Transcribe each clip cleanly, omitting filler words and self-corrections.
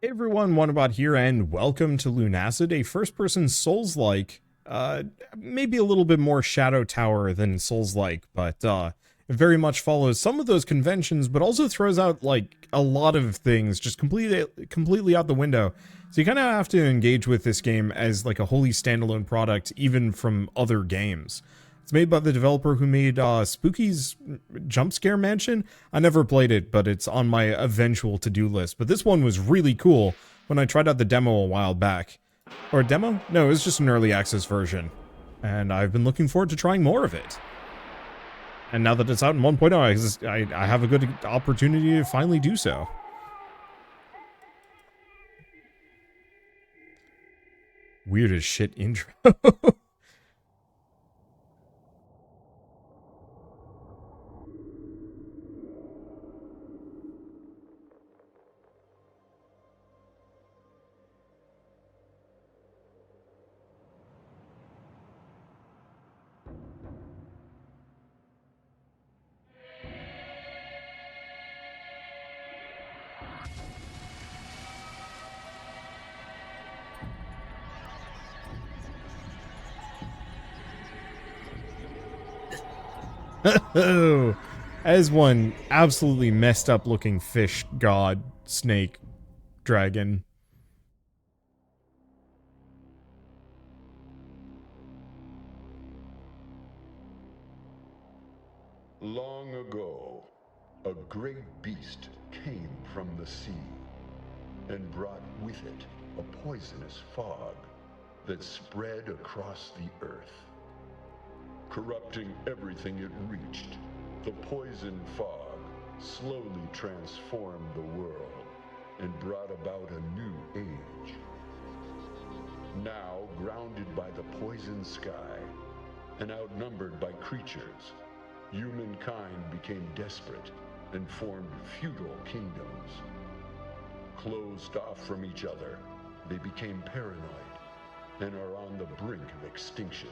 Hey everyone, Wanderbot here, and welcome to Lunacid, a first-person Souls-like, maybe a little bit more Shadow Tower than Souls-like, but it very much follows some of those conventions, but also throws out, like, a lot of things just completely out the window. So you kind of have to engage with this game as, like, a wholly standalone product, even from other games. It's made by the developer who made Spooky's Jump Scare Mansion. I never played it, but it's on my eventual to-do list. But this one was really cool when I tried out the demo a while back. Or a demo? No, it was just an early access version. And I've been looking forward to trying more of it. And now that it's out in 1.0, I have a good opportunity to finally do so. Weird as shit intro. Oh, as one absolutely messed up looking fish god, snake, dragon. Long ago, a great beast came from the sea and brought with it a poisonous fog that spread across the earth. Corrupting everything it reached, the poison fog slowly transformed the world and brought about a new age. Now, grounded by the poison sky and outnumbered by creatures, humankind became desperate and formed feudal kingdoms. Closed off from each other, they became paranoid and are on the brink of extinction.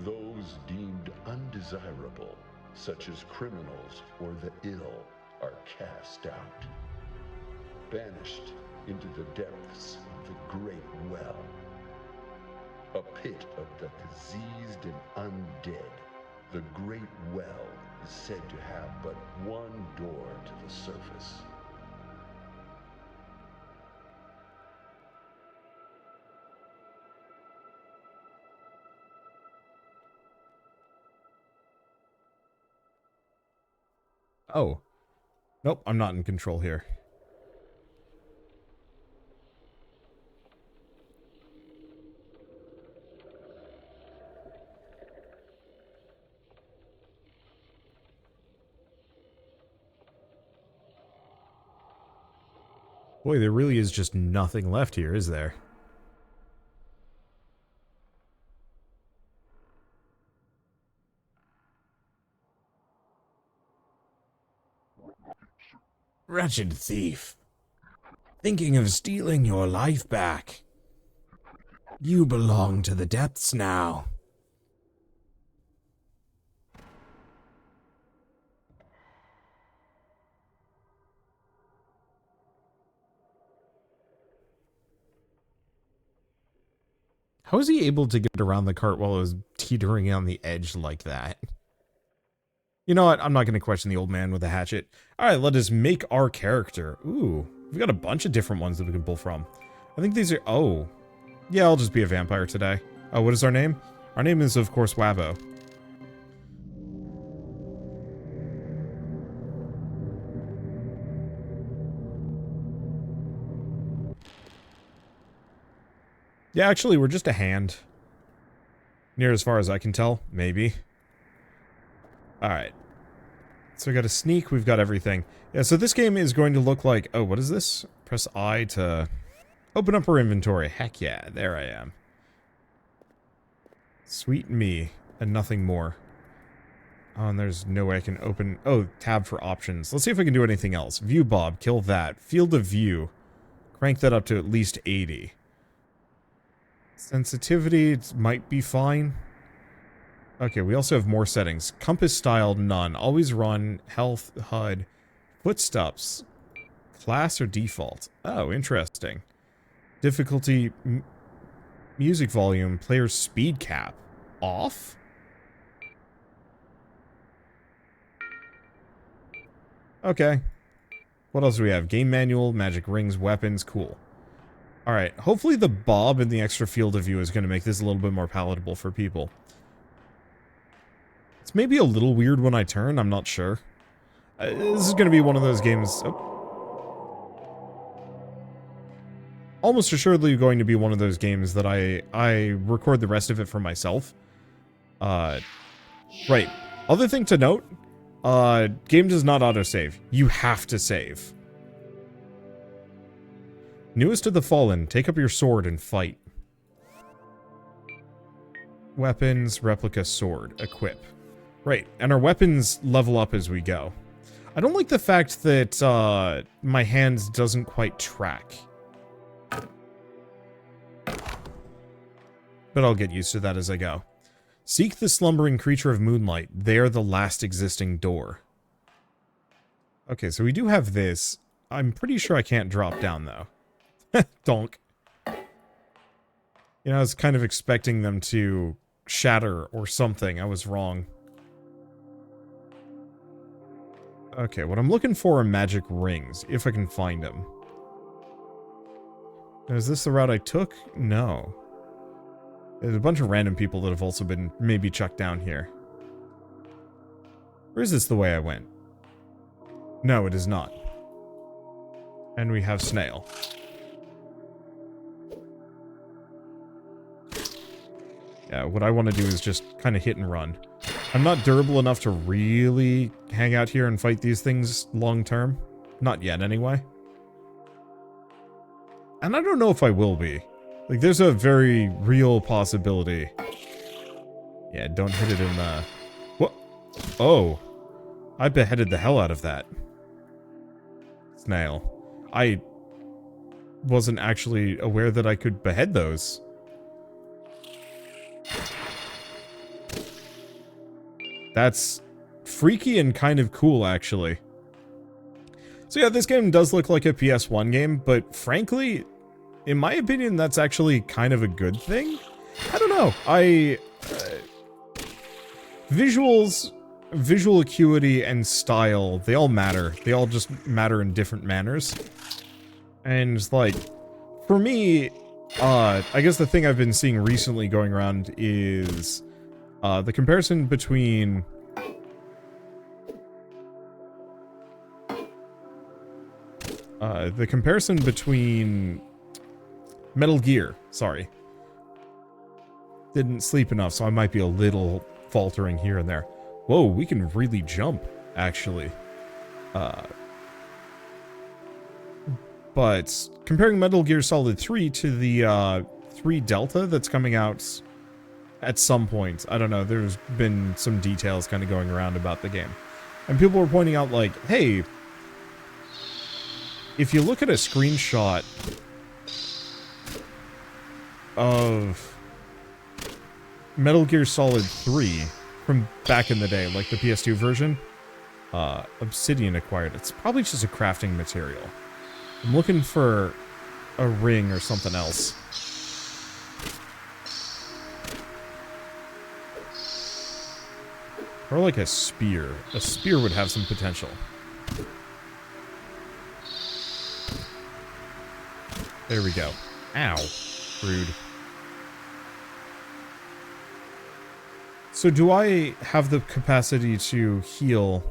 Those deemed undesirable, such as criminals or the ill, are cast out, banished into the depths of the Great Well, a pit of the diseased and undead. The Great Well is said to have but one door to the surface. Oh. Nope, I'm not in control here. Boy, there really is just nothing left here, is there? Wretched thief. Thinking of stealing your life back. You belong to the depths now. How was he able to get around the cart while it was teetering on the edge like that? You know what? I'm not going to question the old man with a hatchet. Alright, let us make our character. Ooh, we've got a bunch of different ones that we can pull from. I think these are... Oh. Yeah, I'll just be a vampire today. Oh, what is our name? Our name is, of course, Wavo. Yeah, actually, we're just a hand. Near as far as I can tell. Maybe. Alright. So we got a sneak, we've got everything. Yeah, so this game is going to look like... Oh, what is this? Press I to open up our inventory. Heck yeah, there I am. Sweet me, and nothing more. Oh, and there's no way I can open... Oh, tab for options. Let's see if I can do anything else. View Bob, kill that. Field of view. Crank that up to at least 80. Sensitivity might be fine. Okay, we also have more settings. Compass style, none. Always run, health, HUD, footsteps, Class or default? Oh, interesting. Difficulty, music volume, player speed cap. Off? Okay. What else do we have? Game manual, magic rings, weapons, cool. Alright, hopefully the bob and the extra field of view is going to make this a little bit more palatable for people. It's maybe a little weird when I turn, I'm not sure. This is going to be one of those games... Oh. Almost assuredly going to be one of those games that I record the rest of it for myself. Right. Other thing to note, game does not autosave. You have to save. Newest of the Fallen, take up your sword and fight. Weapons, replica sword, equip. Right, and our weapons level up as we go. I don't like the fact that my hand doesn't quite track. But I'll get used to that as I go. Seek the slumbering creature of moonlight. They are the last existing door. Okay, so we do have this. I'm pretty sure I can't drop down, though. Donk. You know, I was kind of expecting them to shatter or something. I was wrong. Okay, what I'm looking for are magic rings, if I can find them. Now, is this the route I took? No. There's a bunch of random people that have also been maybe chucked down here. Or is this the way I went? No, it is not. And we have snail. Yeah, what I want to do is just kind of hit and run. I'm not durable enough to really hang out here and fight these things long term. Not yet, anyway. And I don't know if I will be. Like, there's a very real possibility. Yeah, don't hit it in the... What? Oh. I beheaded the hell out of that. Snail. I wasn't actually aware that I could behead those. That's freaky and kind of cool, actually. So yeah, this game does look like a PS1 game, but frankly... in my opinion, that's actually kind of a good thing. I don't know. Visuals, visual acuity, and style, they all matter. They all just matter in different manners. And, like, for me, I guess the thing I've been seeing recently going around is the comparison between... Metal Gear, sorry. Didn't sleep enough, so I might be a little faltering here and there. Whoa, we can really jump, actually. But comparing Metal Gear Solid 3 to the 3 Delta that's coming out at some point, I don't know, there's been some details kind of going around about the game. And people were pointing out, like, hey, if you look at a screenshot of Metal Gear Solid 3 from back in the day, like the PS2 version, Obsidian acquired. It's probably just a crafting material. I'm looking for a ring or something else. Or like a spear. A spear would have some potential. There we go. Ow. Rude. So do I have the capacity to heal?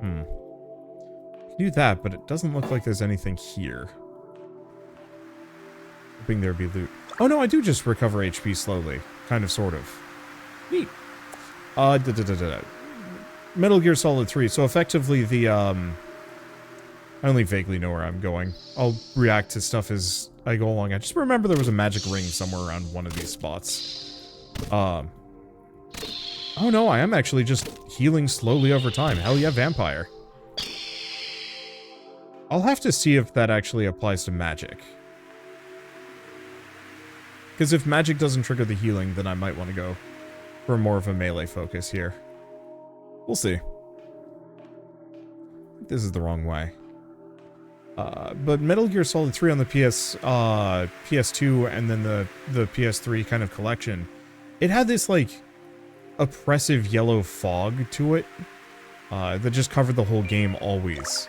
Can do that, but it doesn't look like there's anything here. Hoping there'd be loot. Oh no, I do just recover HP slowly. Kind of, sort of. Neat. Metal Gear Solid 3. So effectively the, I only vaguely know where I'm going. I'll react to stuff as I go along. I just remember there was a magic ring somewhere around one of these spots. Oh no, I am actually just healing slowly over time. Hell yeah, vampire. I'll have to see if that actually applies to magic. Because if magic doesn't trigger the healing, then I might want to go for more of a melee focus here. We'll see. This is the wrong way. But Metal Gear Solid 3 on the PS2 and then the PS3 kind of collection, it had this, like, oppressive yellow fog to it that just covered the whole game always.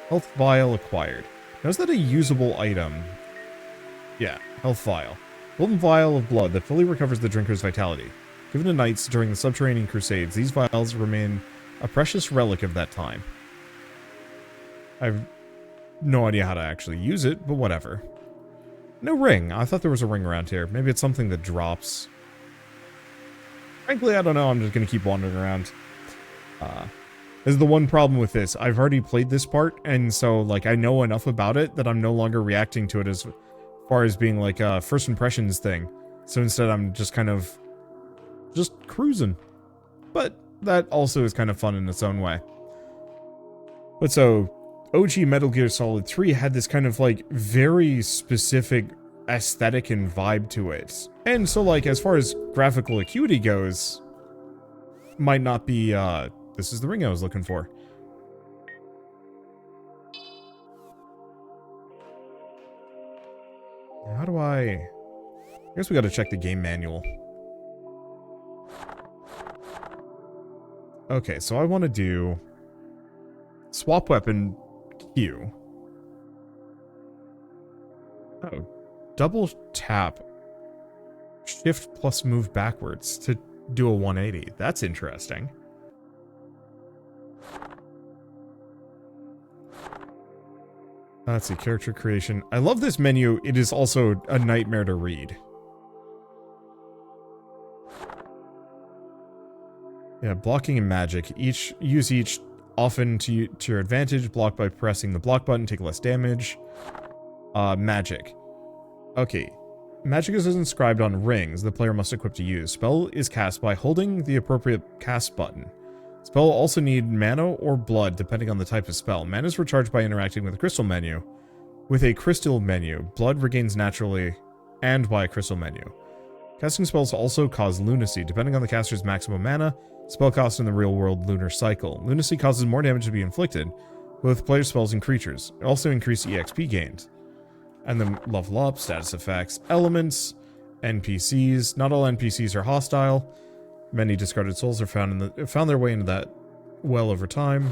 Health Vial acquired. Now, is that a usable item? Yeah, Health Vial. Golden Vial of Blood that fully recovers the drinker's vitality. Given to knights during the Subterranean Crusades, these vials remain a precious relic of that time. I've no idea how to actually use it, but whatever. No ring. I thought there was a ring around here. Maybe it's something that drops. Frankly, I don't know. I'm just going to keep wandering around. This is the one problem with this. I've already played this part, and so, like, I know enough about it that I'm no longer reacting to it as far as being, like, a first impressions thing. So instead, I'm just kind of just cruising. But that also is kind of fun in its own way. But so, OG Metal Gear Solid 3 had this kind of, like, very specific aesthetic and vibe to it. And so, like, as far as graphical acuity goes, might not be, this is the ring I was looking for. How do I guess we gotta check the game manual. Okay, so I want to do swap weapon Q. Oh, double tap shift plus move backwards to do a 180. That's interesting. Let's see, character creation. I love this menu. It is also a nightmare to read. Yeah, blocking and magic. Use each often to your advantage. Block by pressing the block button. Take less damage. Magic. Okay. Magic is inscribed on rings the player must equip to use. Spell is cast by holding the appropriate cast button. Spell will also need mana or blood depending on the type of spell. Mana is recharged by interacting with a crystal menu. With a crystal menu, blood regains naturally and by a crystal menu. Casting spells also cause lunacy depending on the caster's maximum mana. Spell cost in the real world lunar cycle. Lunacy causes more damage to be inflicted, both player spells and creatures. It also increases EXP gained. And then level up, status effects, elements, NPCs. Not all NPCs are hostile. Many discarded souls are found their way into that well over time.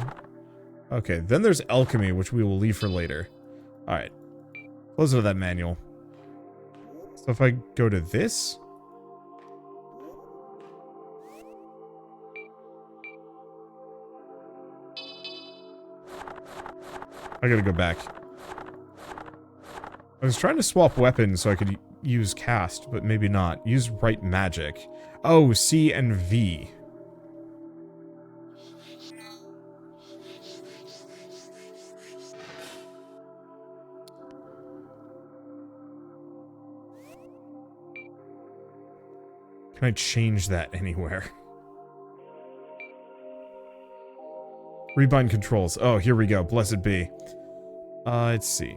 Okay, then there's alchemy, which we will leave for later. Alright. Close out of that manual. So if I go to this, I gotta go back. I was trying to swap weapons so I could use cast, but maybe not. Use right magic. Oh, C and V. Can I change that anywhere? Rebind controls. Oh, here we go. Blessed be. Let's see.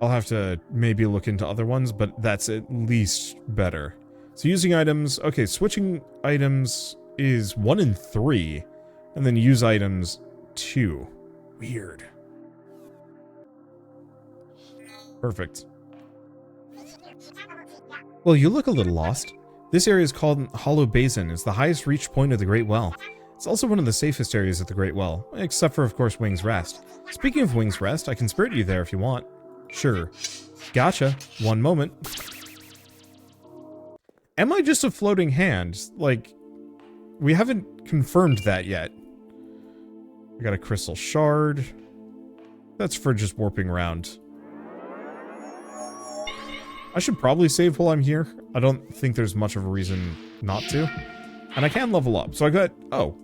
I'll have to maybe look into other ones, but that's at least better. So using items, okay, switching items is 1 and 3, and then use items 2. Weird. Perfect. Well, you look a little lost. This area is called Hollow Basin. It's the highest reach point of the Great Well. It's also one of the safest areas at the Great Well, except for, of course, Wing's Rest. Speaking of Wing's Rest, I can spirit you there if you want. Sure. Gotcha. One moment. Am I just a floating hand? Like, we haven't confirmed that yet. I got a crystal shard. That's for just warping around. I should probably save while I'm here. I don't think there's much of a reason not to. And I can level up. So I got... Oh.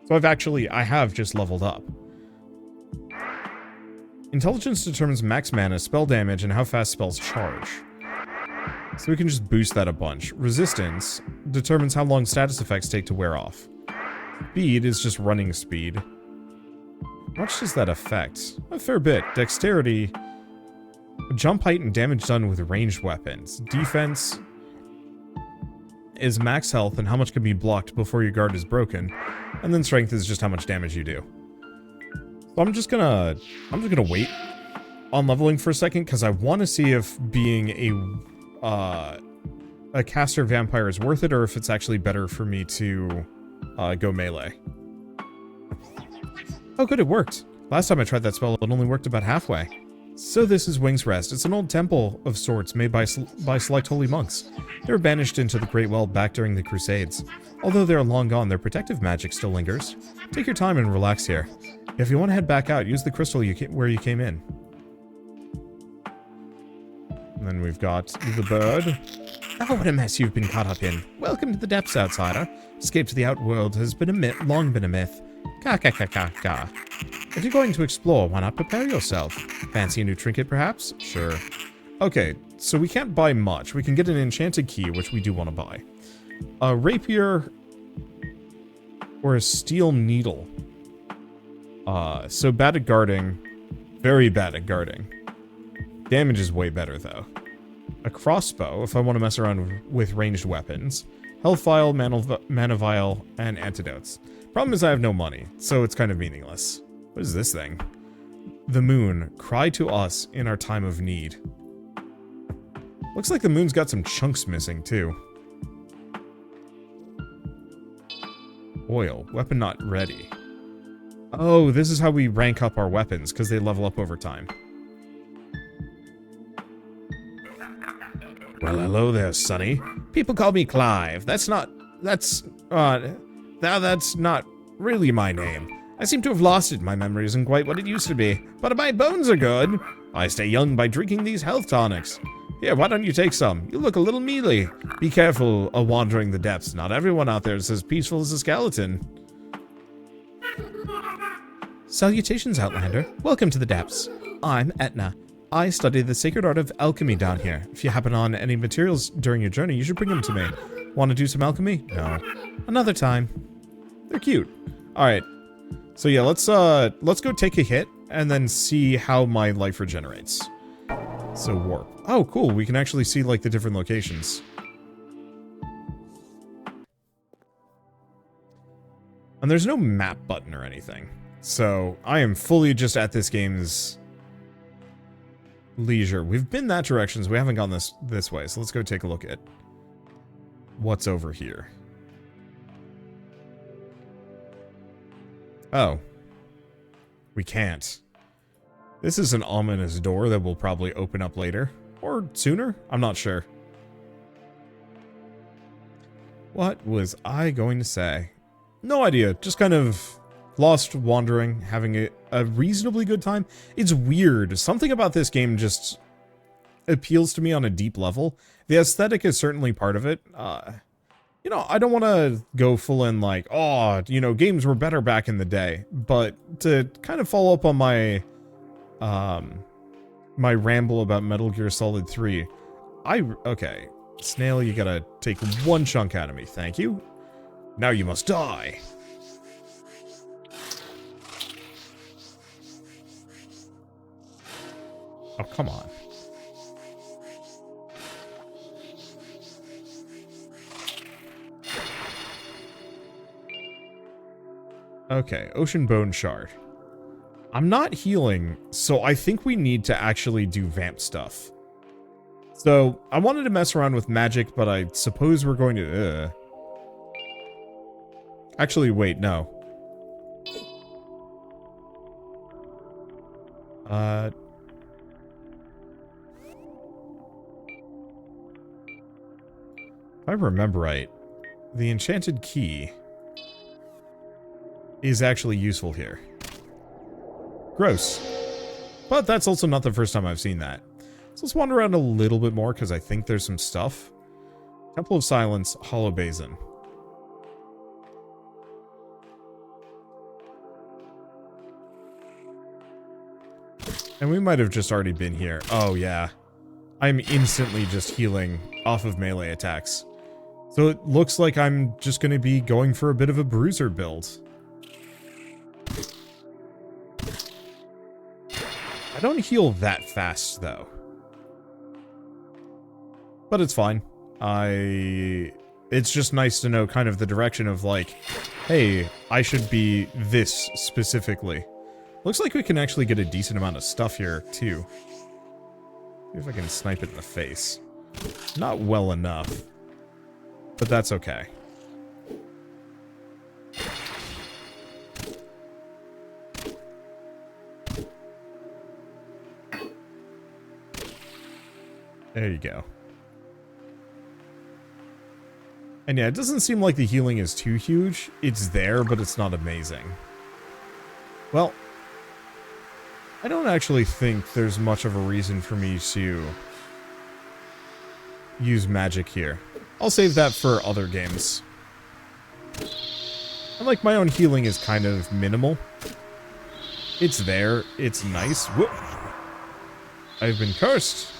So I have just leveled up. Intelligence determines max mana, spell damage, and how fast spells charge. So we can just boost that a bunch. Resistance determines how long status effects take to wear off. Speed is just running speed. How much does that affect? A fair bit. Dexterity... Jump height and damage done with ranged weapons. Defense... is max health and how much can be blocked before your guard is broken, and then strength is just how much damage you do. So I'm just gonna wait on leveling for a second because I want to see if being a caster vampire is worth it, or if it's actually better for me to go melee. Oh good, it worked. Last time I tried that spell, it only worked about halfway. So this is Wing's Rest. It's an old temple of sorts made by select holy monks. They were banished into the Great Well back during the Crusades. Although they're long gone, their protective magic still lingers. Take your time and relax here. If you want to head back out, use the crystal where you came in. And then we've got the bird. Oh, what a mess you've been caught up in. Welcome to the depths, outsider. Escape to the outworld has been a myth, long been a myth. Ka. If you're going to explore, why not prepare yourself? Fancy a new trinket, perhaps? Sure. Okay, so we can't buy much. We can get an enchanted key, which we do want to buy. A rapier or a steel needle. So bad at guarding. Very bad at guarding. Damage is way better, though. A crossbow, if I want to mess around with ranged weapons. Health vial, mana vial, and antidotes. Problem is I have no money, so it's kind of meaningless. What is this thing? The moon, cry to us in our time of need. Looks like the moon's got some chunks missing, too. Oil, weapon not ready. Oh, this is how we rank up our weapons, because they level up over time. Well, hello there, Sonny. People call me Clive. That's not really my name. I seem to have lost it. My memory isn't quite what it used to be. But my bones are good. I stay young by drinking these health tonics. Here, why don't you take some? You look a little mealy. Be careful of wandering the depths. Not everyone out there is as peaceful as a skeleton. Salutations, Outlander. Welcome to the depths. I'm Etna. I study the sacred art of alchemy down here. If you happen on any materials during your journey, you should bring them to me. Want to do some alchemy? No. Another time. They're cute. Alright. So yeah, let's go take a hit and then see how my life regenerates. So warp. Oh, cool. We can actually see like the different locations. And there's no map button or anything. So I am fully just at this game's leisure. We've been that direction, so we haven't gone this way. So let's go take a look at what's over here. Oh. We can't. This is an ominous door that will probably open up later. Or sooner? I'm not sure. What was I going to say? No idea. Just kind of lost wandering, having a reasonably good time. It's weird. Something about this game just appeals to me on a deep level. The aesthetic is certainly part of it. You know, I don't want to go full in like, oh, you know, games were better back in the day. But to kind of follow up on my my ramble about Metal Gear Solid 3, okay, Snail, you gotta take one chunk out of me, thank you. Now you must die. Oh, come on. Okay, Ocean Bone Shard. I'm not healing, so I think we need to actually do vamp stuff. So, I wanted to mess around with magic, but I suppose we're going to... Actually, wait, no. If I remember right, the enchanted key is actually useful here. Gross. But that's also not the first time I've seen that. So let's wander around a little bit more, because I think there's some stuff. Temple of Silence, Hollow Basin. And we might have just already been here. Oh, yeah. I'm instantly just healing off of melee attacks. So it looks like I'm just going to be going for a bit of a bruiser build. I don't heal that fast, though. But it's fine. I it's just nice to know kind of the direction of like, hey, I should be this specifically. Looks like we can actually get a decent amount of stuff here, too. See if I can snipe it in the face. Not well enough. But that's okay. There you go. And yeah, it doesn't seem like the healing is too huge. It's there, but it's not amazing. Well, I don't actually think there's much of a reason for me to use magic here. I'll save that for other games. And like, my own healing is kind of minimal. It's there. It's nice. Whoop. I've been cursed.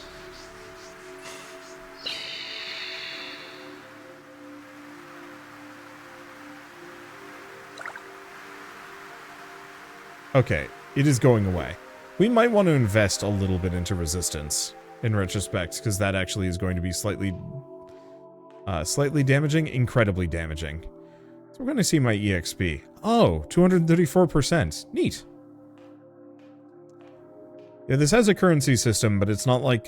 Okay, it is going away. We might want to invest a little bit into resistance in retrospect, because that actually is going to be slightly damaging, incredibly damaging. So we're going to see my EXP. Oh, 234%. Neat. Yeah, this has a currency system, but it's not like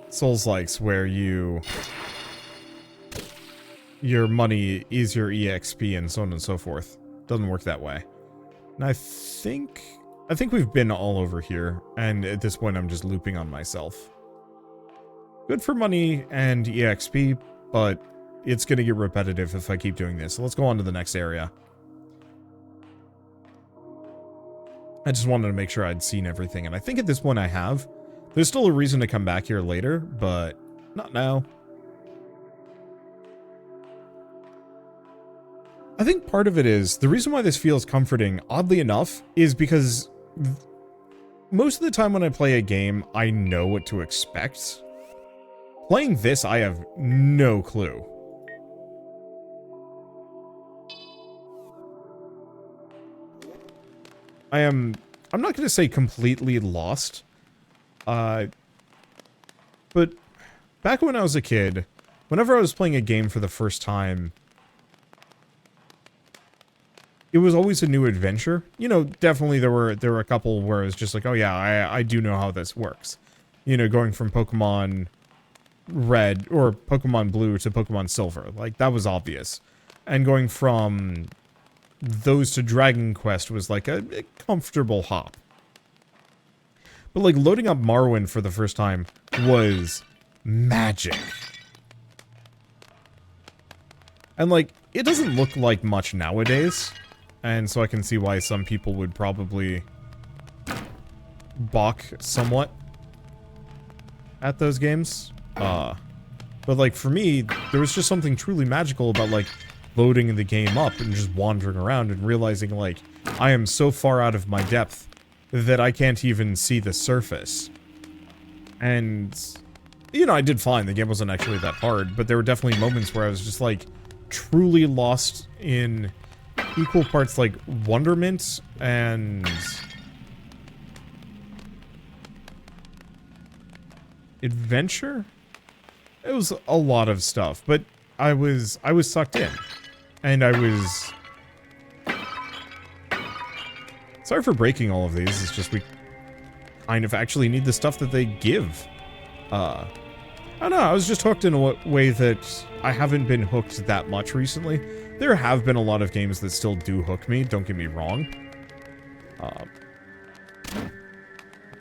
Souls-likes where your money is your EXP and so on and so forth. Doesn't work that way. And I think we've been all over here, and at this point I'm just looping on myself. Good for money and EXP, but it's gonna get repetitive if I keep doing this. So let's go on to the next area. I just wanted to make sure I'd seen everything, and I think at this point I have. There's still a reason to come back here later, but not now. I think part of it is, the reason why this feels comforting, oddly enough, is because most of the time when I play a game, I know what to expect. Playing this, I have no clue. I'm not going to say completely lost, but back when I was a kid, whenever I was playing a game for the first time, it was always a new adventure. You know, definitely there were a couple where it was just like, oh yeah, I do know how this works. You know, going from Pokemon Red or Pokemon Blue to Pokemon Silver. Like, that was obvious. And going from those to Dragon Quest was like a comfortable hop. But like, loading up Morrowind for the first time was magic. And like, it doesn't look like much nowadays. And so I can see why some people would probably balk somewhat at those games. But like, for me, there was just something truly magical about like loading the game up and just wandering around and realizing like, I am so far out of my depth that I can't even see the surface. And, you know, I did fine. The game wasn't actually that hard, but there were definitely moments where I was just like truly lost in equal parts like wonderment and adventure. It was a lot of stuff, but I was sucked in, and I was sorry for breaking all of these. It's just we kind of actually need the stuff that they give. I don't know, I was just hooked in a way that I haven't been hooked that much recently. There have been a lot of games that still do hook me, don't get me wrong.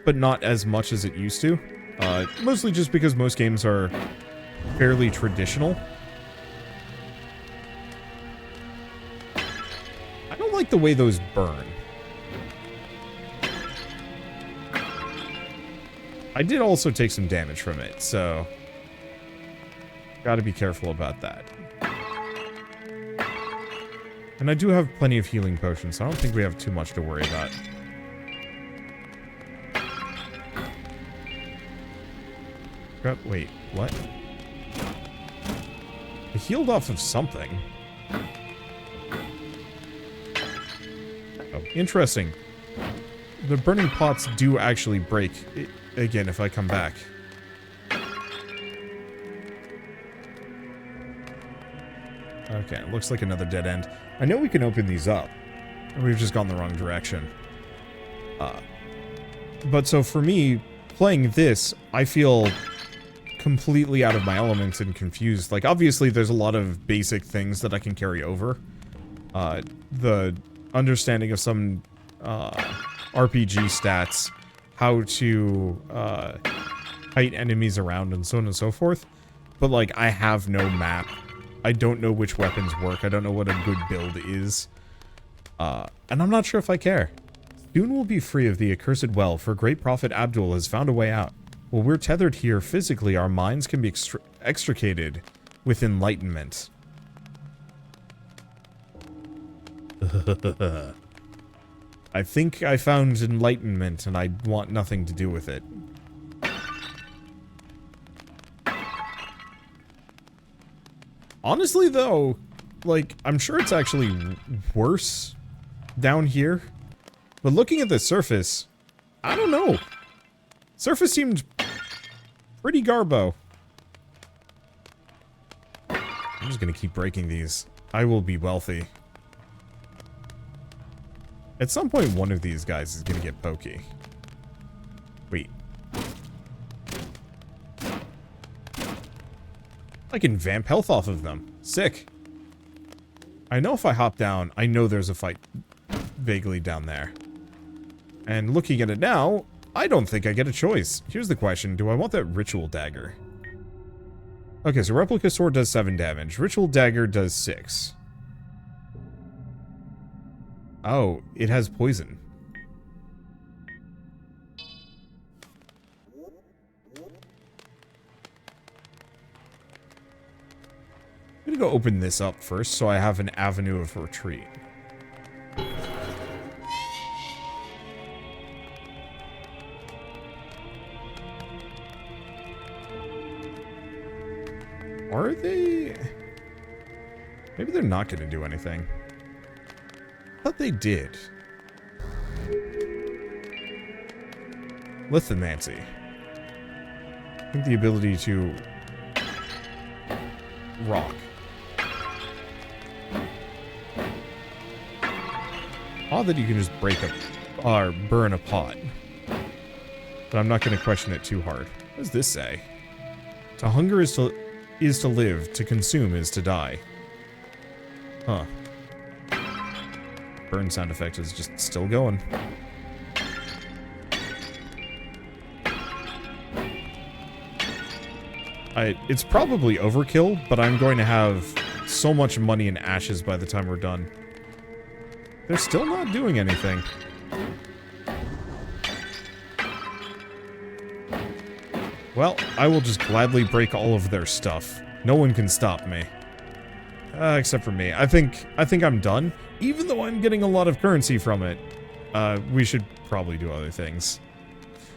But not as much as it used to. Mostly just because most games are fairly traditional. I don't like the way those burn. I did also take some damage from it, so gotta be careful about that. And I do have plenty of healing potions, so I don't think we have too much to worry about. Wait, what? I healed off of something. Oh, interesting. The burning pots do actually break again if I come back. Okay, it looks like another dead end. I know we can open these up. We've just gone the wrong direction. But so for me, playing this, I feel completely out of my element and confused. Like, obviously, there's a lot of basic things that I can carry over. The understanding of some RPG stats, how to fight enemies around, and so on and so forth. But, like, I have no map. I don't know which weapons work. I don't know what a good build is. And I'm not sure if I care. Soon we'll be free of the accursed well, for great prophet Abdul has found a way out. While we're tethered here physically, our minds can be extricated with enlightenment. I think I found enlightenment, and I want nothing to do with it. Honestly, though, like, I'm sure it's actually worse down here. But looking at the surface, I don't know. Surface seemed pretty garbo. I'm just gonna keep breaking these. I will be wealthy. At some point, one of these guys is gonna get pokey. Wait. I can vamp health off of them. Sick. I know if I hop down, I know there's a fight vaguely down there. And looking at it now, I don't think I get a choice. Here's the question, do I want that ritual dagger? Okay, so replica sword does 7 damage. Ritual dagger does 6. Oh, it has poison. I'm gonna go open this up first so I have an avenue of retreat. Are they? Maybe they're not going to do anything. I thought they did. Lithomancy. I think the ability to rock. Odd that you can just break a or burn a pot. But I'm not going to question it too hard. What does this say? To hunger is to live, to consume is to die. Huh. Burn sound effect is just still going. It's probably overkill, but I'm going to have so much money in ashes by the time we're done. They're still not doing anything. Well, I will just gladly break all of their stuff. No one can stop me. Except for me. I think I'm done. Even though I'm getting a lot of currency from it. We should probably do other things.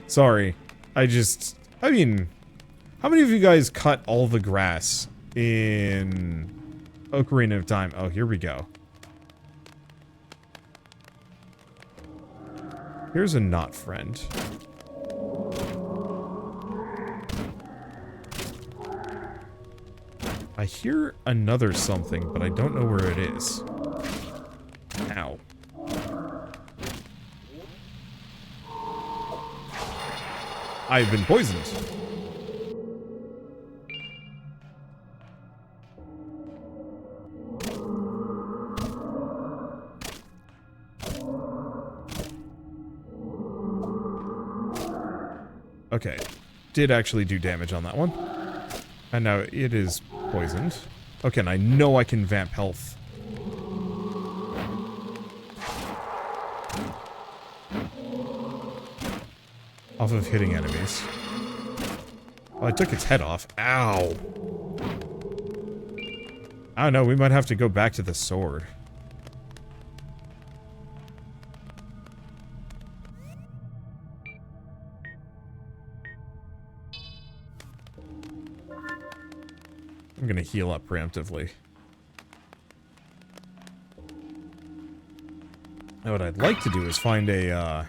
Sorry. I mean, how many of you guys cut all the grass in Ocarina of Time? Oh, here we go. Here's a not friend. I hear another something, but I don't know where it is. Ow. I've been poisoned. Okay. Did actually do damage on that one. And now it is poisoned. Okay, and I know I can vamp health. Off of hitting enemies. Oh, I took its head off. Ow. I don't know, we might have to go back to the sword. I'm gonna heal up preemptively. Now what I'd like to do is find a,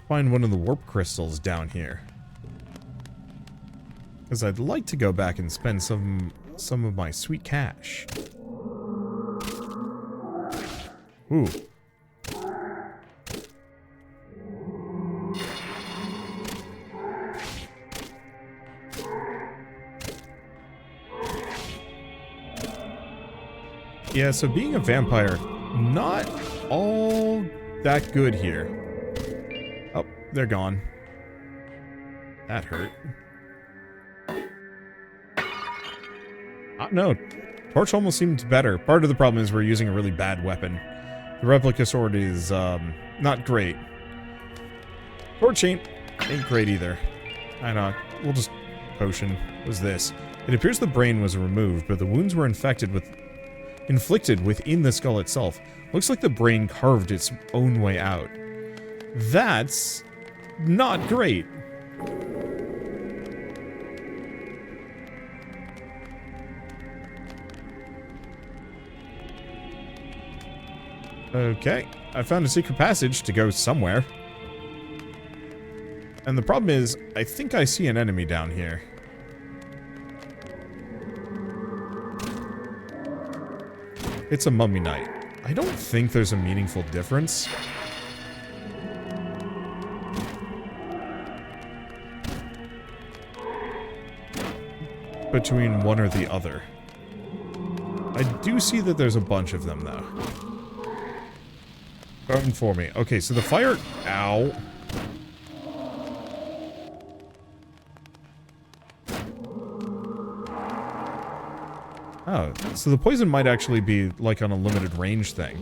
find one of the warp crystals down here. Because I'd like to go back and spend some of my sweet cash. Ooh. Yeah, so being a vampire, not all that good here. Oh, they're gone. That hurt. No, torch almost seemed better. Part of the problem is we're using a really bad weapon. The replica sword is, not great. Torch ain't great either. I know, we'll just potion. What was this? It appears the brain was removed, but the wounds were inflicted within the skull itself. Looks like the brain carved its own way out. That's not great. Okay, I found a secret passage to go somewhere. And the problem is, I think I see an enemy down here. It's a mummy knight. I don't think there's a meaningful difference. Between one or the other. I do see that there's a bunch of them, though. Burn for me. Okay, so the fire... Ow. Oh, so the poison might actually be, like, on a limited range thing.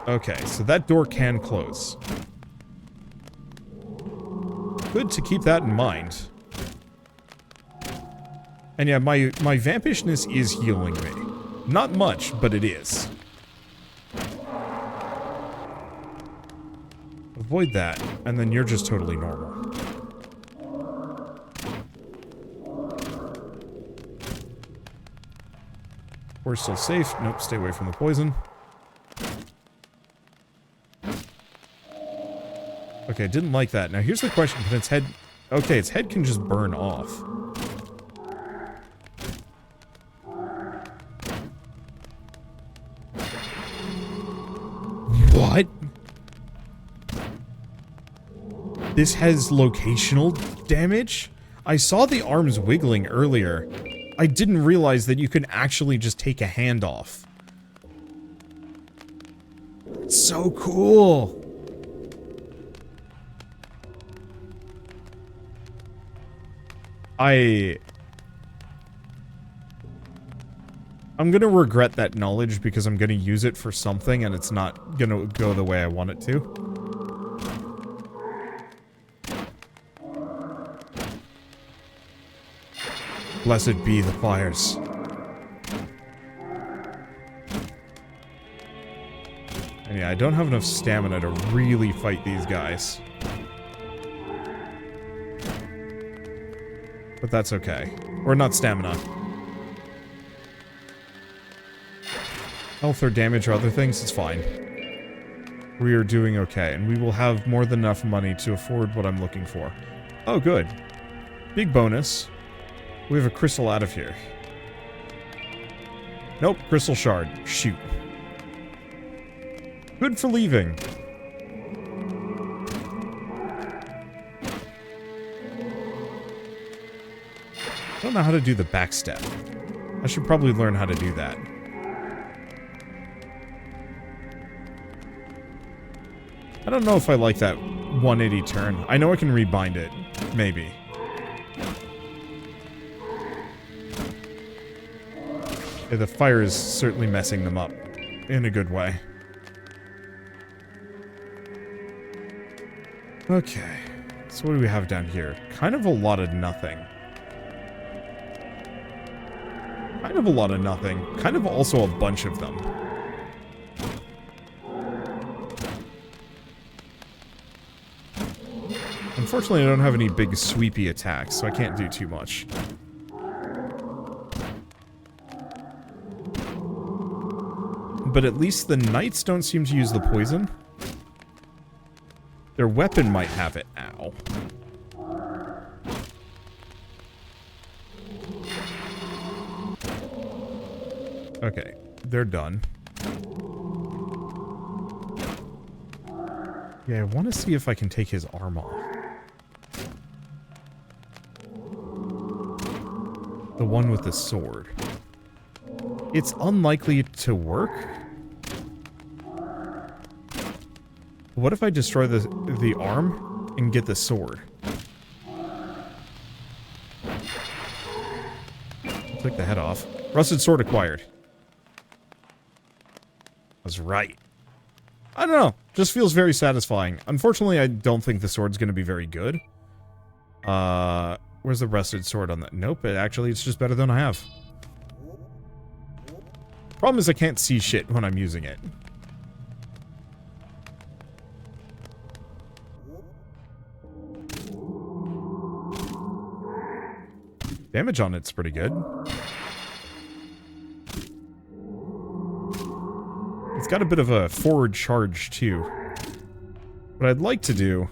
Okay, so that door can close. Good to keep that in mind. And yeah, my vampishness is healing me. Not much, but it is. Avoid that, and then you're just totally normal. We're still safe. Nope, stay away from the poison. Okay, didn't like that. Now here's the question, can its head... Okay, its head can just burn off. What? This has locational damage? I saw the arms wiggling earlier. I didn't realize that you can actually just take a hand off. So cool! I'm gonna regret that knowledge because I'm gonna use it for something and it's not gonna go the way I want it to. Blessed be the fires. And yeah, I don't have enough stamina to really fight these guys. But that's okay. Or not stamina. Health or damage or other things, it's fine. We are doing okay, and we will have more than enough money to afford what I'm looking for. Oh, good. Big bonus. We have a crystal out of here. Nope, crystal shard. Shoot. Good for leaving. I don't know how to do the backstep. I should probably learn how to do that. I don't know if I like that 180 turn. I know I can rebind it. Maybe. Yeah, the fire is certainly messing them up. In a good way. Okay. So what do we have down here? Kind of a lot of nothing. Kind of a lot of nothing. Kind of also a bunch of them. Unfortunately, I don't have any big sweepy attacks, so I can't do too much. But at least the knights don't seem to use the poison. Their weapon might have it. Ow. Okay, they're done. Yeah, I want to see if I can take his arm off. The one with the sword. It's unlikely to work. What if I destroy the arm and get the sword? Take the head off. Rusted sword acquired. Was right. I don't know. Just feels very satisfying. Unfortunately, I don't think the sword's going to be very good. Where's the rusted sword on that? Nope, it's just better than I have. Problem is I can't see shit when I'm using it. Damage on it's pretty good. It's got a bit of a forward charge, too. What I'd like to do...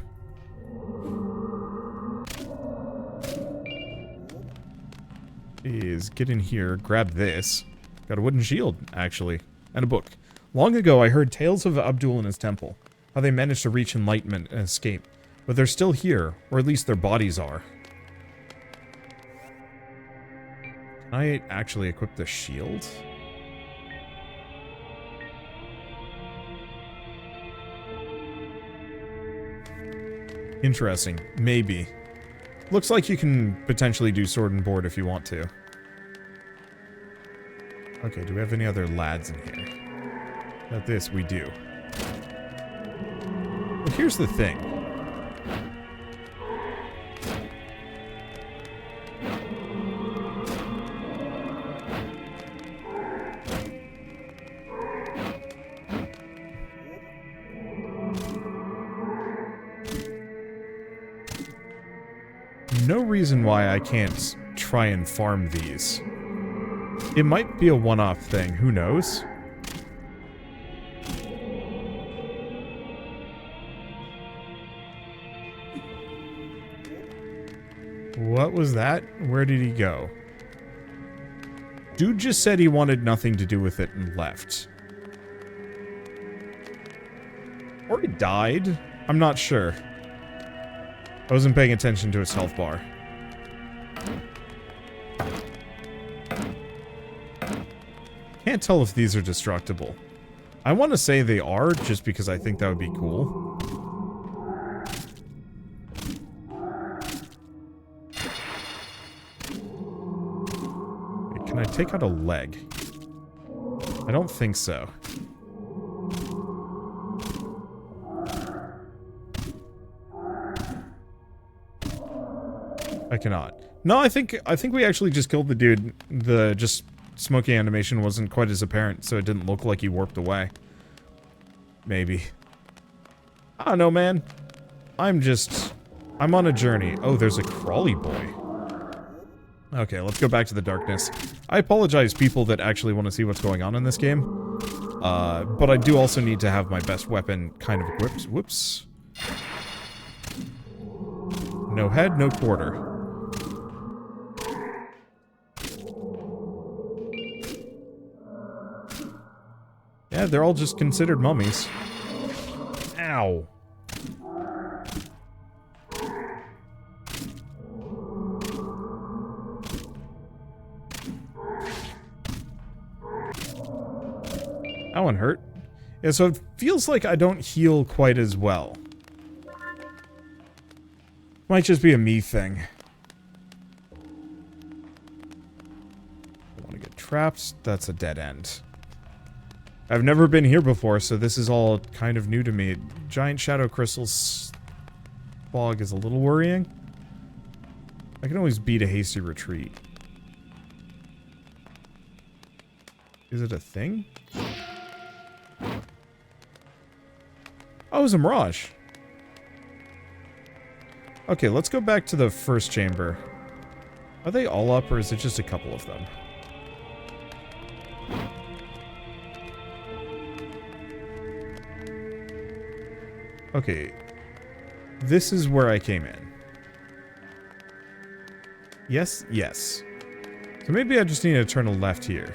is get in here, grab this. Got a wooden shield, actually. And a book. Long ago, I heard tales of Abdul and his temple. How they managed to reach enlightenment and escape. But they're still here, or at least their bodies are. Can I actually equip the shield? Interesting. Maybe. Looks like you can potentially do sword and board if you want to. Okay, do we have any other lads in here? Not this, we do. Well, here's the thing. No reason why I can't try and farm these. It might be a one-off thing, who knows? What was that? Where did he go? Dude just said he wanted nothing to do with it and left. Or he died? I'm not sure. I wasn't paying attention to his health bar. Can't tell if these are destructible. I want to say they are, just because I think that would be cool. Can I take out a leg? I don't think so. I cannot. No, I think we actually just killed the dude. The just smoking animation wasn't quite as apparent, so it didn't look like he warped away. Maybe. I don't know, man. I'm on a journey. Oh, there's a crawly boy. Okay, let's go back to the darkness. I apologize, people that actually want to see what's going on in this game. But I do also need to have my best weapon kind of equipped. Whoops. No head, no quarter. Yeah, they're all just considered mummies. Ow. That one hurt. Yeah, so it feels like I don't heal quite as well. Might just be a me thing. I want to get trapped. That's a dead end. I've never been here before, so this is all kind of new to me. Giant shadow crystals fog is a little worrying. I can always beat a hasty retreat. Is it a thing? Oh, it was a mirage. Okay, let's go back to the first chamber. Are they all up, or is it just a couple of them? Okay. This is where I came in. Yes, yes. So maybe I just need to turn a left here.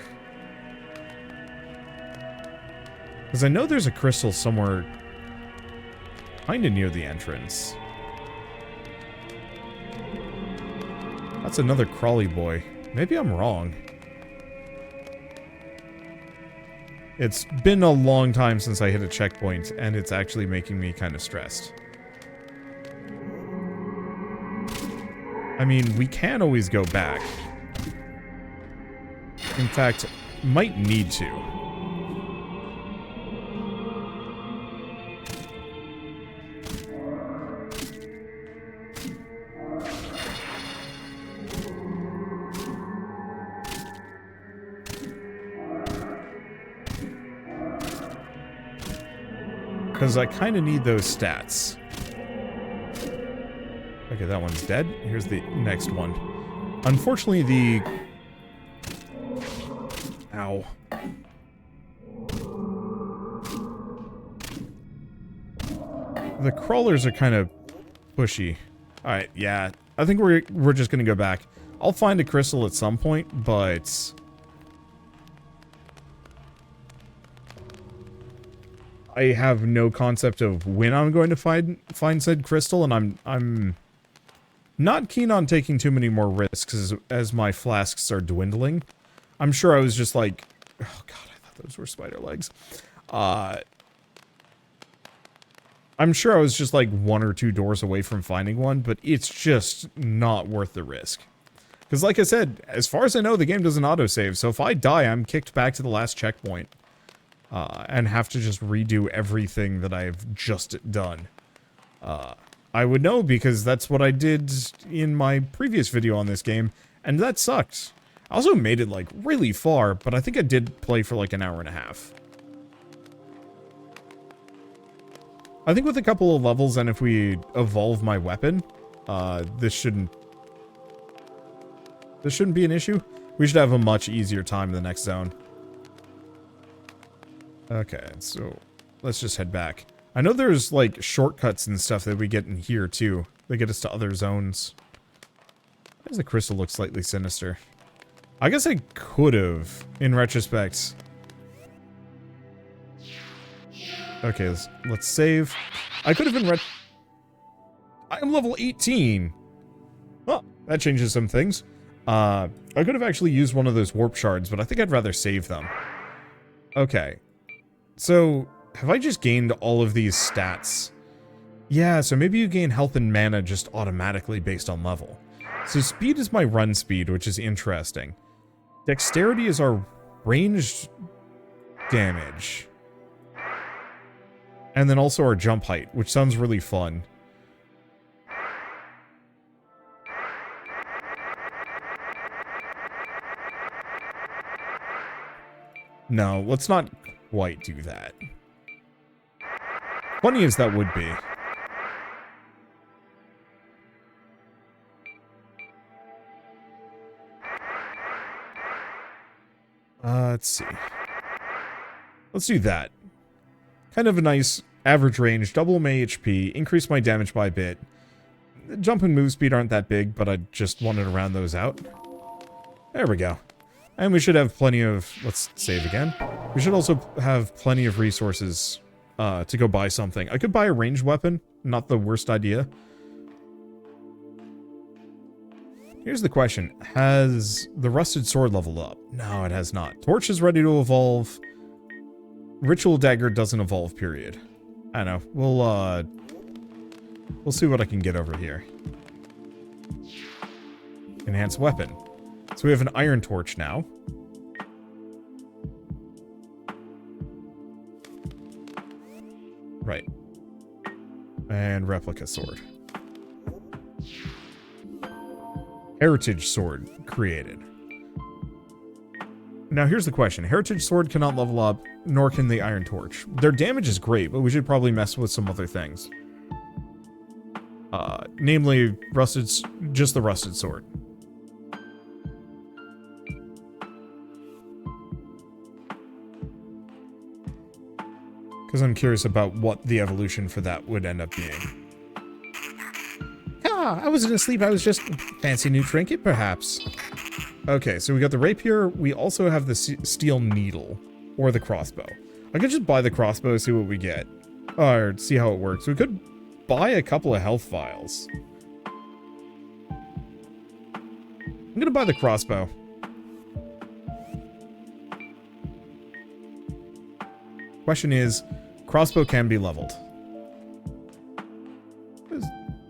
Because I know there's a crystal somewhere kind of near the entrance. That's another crawly boy. Maybe I'm wrong. It's been a long time since I hit a checkpoint, and it's actually making me kind of stressed. I mean, we can always go back. In fact, might need to. Because I kind of need those stats. Okay, that one's dead. Here's the next one. Unfortunately, the... Ow. The crawlers are kind of pushy. Alright, yeah. I think we're just going to go back. I'll find a crystal at some point, but... I have no concept of when I'm going to find said crystal, and I'm not keen on taking too many more risks as my flasks are dwindling. I'm sure I was just like, oh god, I thought those were spider legs. I'm sure I was just like 1 or 2 doors away from finding one, but it's just not worth the risk. Because like I said, as far as I know, the game doesn't autosave, so if I die, I'm kicked back to the last checkpoint. And have to just redo everything that I've just done. I would know because that's what I did in my previous video on this game, and that sucked. I also made it, like, really far, but I think I did play for, like, an hour and a half. I think with a couple of levels, and if we evolve my weapon, this shouldn't be an issue. We should have a much easier time in the next zone. Okay, so let's just head back. I know there's, like, shortcuts and stuff that we get in here, too. They get us to other zones. Why does the crystal look slightly sinister? I guess I could have, in retrospect. Okay, let's save. I could have been I am level 18! Oh, that changes some things. I could have actually used one of those warp shards, but I think I'd rather save them. Okay. So, have I just gained all of these stats? Yeah, so maybe you gain health and mana just automatically based on level. So speed is my run speed, which is interesting. Dexterity is our ranged damage. And then also our jump height, which sounds really fun. No, let's not quite do that. Funny as that would be. Let's see. Let's do that. Kind of a nice average range, double my HP, increase my damage by a bit. Jump and move speed aren't that big, but I just wanted to round those out. There we go. And we should have plenty of... Let's save again. We should also have plenty of resources to go buy something. I could buy a ranged weapon. Not the worst idea. Here's the question. Has the rusted sword leveled up? No, it has not. Torch is ready to evolve. Ritual dagger doesn't evolve, period. I know. We'll see what I can get over here. Enhanced weapon. So we have an iron torch now. Right. And replica sword. Heritage sword created. Now here's the question. Heritage sword cannot level up, nor can the iron torch. Their damage is great, but we should probably mess with some other things. Namely, just the rusted sword. Because I'm curious about what the evolution for that would end up being. Ah, I wasn't asleep, I was just... Fancy new trinket, perhaps. Okay, so we got the rapier. We also have the steel needle. Or the crossbow. I could just buy the crossbow, see what we get. Or see how it works. We could buy a couple of health vials. I'm gonna buy the crossbow. Question is, crossbow can be leveled. Does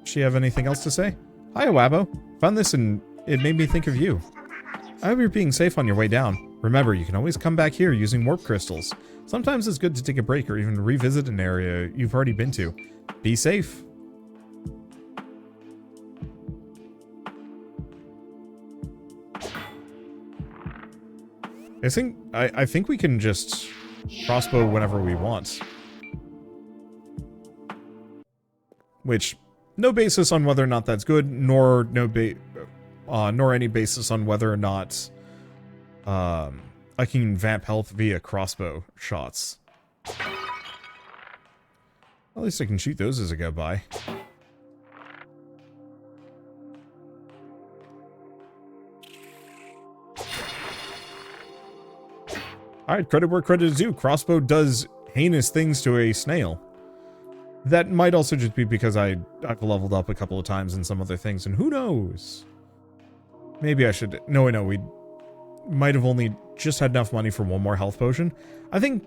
she have anything else to say? Hi, Wabo. Found this and it made me think of you. I hope you're being safe on your way down. Remember, you can always come back here using warp crystals. Sometimes it's good to take a break or even revisit an area you've already been to. Be safe. I think we can just crossbow whenever we want. Which, no basis on whether or not that's good, nor any basis on whether or not I can vamp health via crossbow shots. At least I can shoot those as I go by. Alright, credit where credit is due. Crossbow does heinous things to a snail. That might also just be because I've leveled up a couple of times in some other things, and who knows? Maybe I should... No, we might have only just had enough money for one more health potion. I think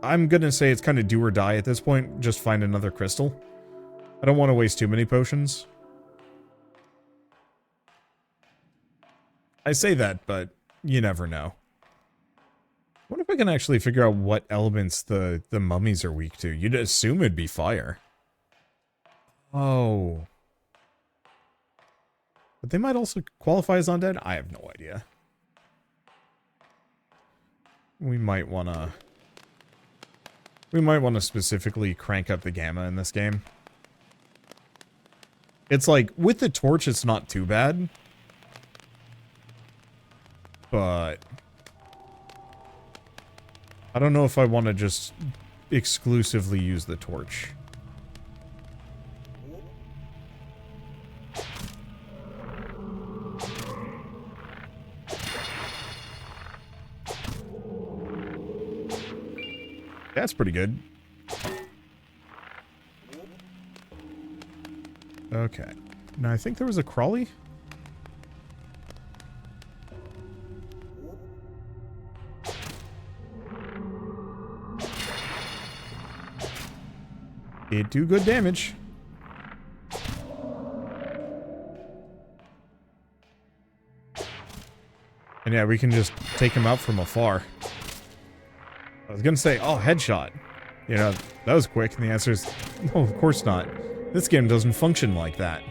I'm gonna say it's kind of do or die at this point. Just find another crystal. I don't want to waste too many potions. I say that, but you never know. I wonder if I can actually figure out what elements the mummies are weak to. You'd assume it'd be fire. Oh. But they might also qualify as undead? I have no idea. We might wanna specifically crank up the gamma in this game. It's like, with the torch it's not too bad. But I don't know if I want to just exclusively use the torch. That's pretty good. Okay. Now I think there was a crawly. It do good damage. And yeah, we can just take him out from afar. I was gonna say, oh, headshot. You know, that was quick, and the answer is, no, of course not. This game doesn't function like that.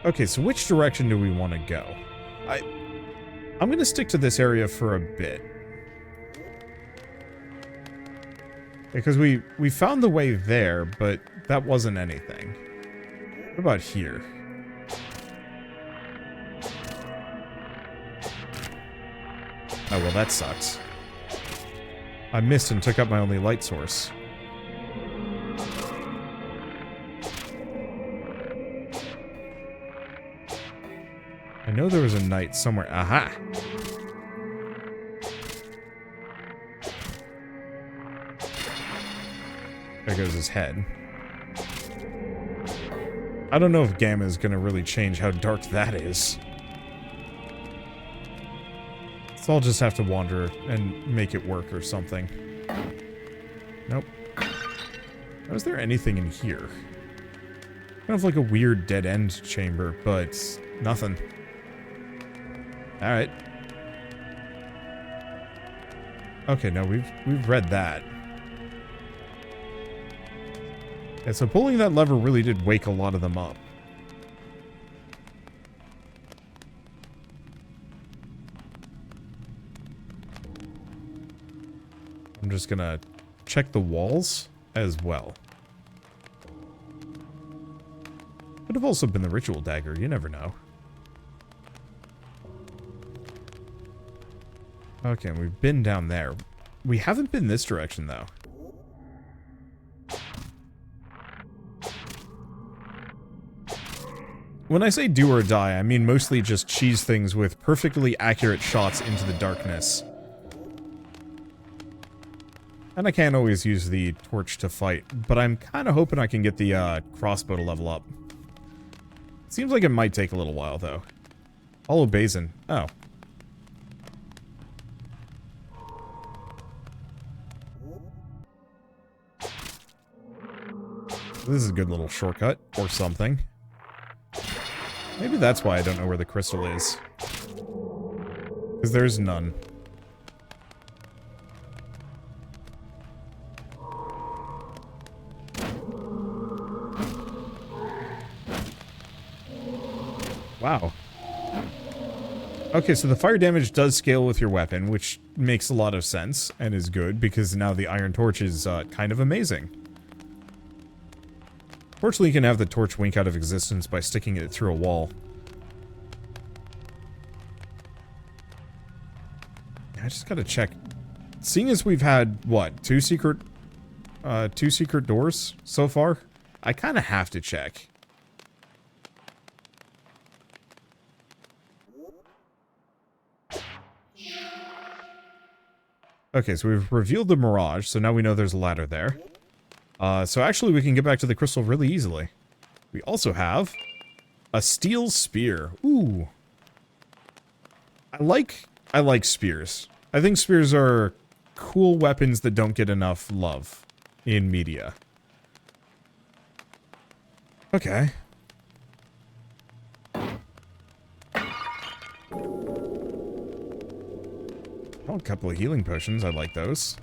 Okay, so which direction do we want to go? I'm gonna stick to this area for a bit. Because we found the way there, but that wasn't anything. What about here? Oh, well, that sucks. I missed and took up my only light source. I know there was a knight somewhere. Aha! There goes his head. I don't know if Gamma is gonna really change how dark that is. So I'll just have to wander and make it work or something. Nope. Was there anything in here? Kind of like a weird dead-end chamber, but nothing. Alright. Okay, no, we've read that. Yeah, so pulling that lever really did wake a lot of them up. I'm just gonna check the walls as well. Could have also been the ritual dagger, you never know. Okay, we've been down there. We haven't been this direction, though. When I say do or die, I mean mostly just cheese things with perfectly accurate shots into the darkness. And I can't always use the torch to fight, but I'm kind of hoping I can get the crossbow to level up. Seems like it might take a little while, though. Hollow Basin. Oh. This is a good little shortcut, or something. Maybe that's why I don't know where the crystal is. Because there's none. Wow. Okay, so the fire damage does scale with your weapon, which makes a lot of sense, and is good, because now the iron torch is kind of amazing. Fortunately, you can have the torch wink out of existence by sticking it through a wall. I just gotta check. Seeing as we've had, what, two secret doors so far, I kind of have to check. Okay, so we've revealed the mirage, so now we know there's a ladder there. So actually we can get back to the crystal really easily. We also have a steel spear. Ooh. I like spears. I think spears are cool weapons that don't get enough love in media. Okay. Oh, a couple of healing potions. I like those.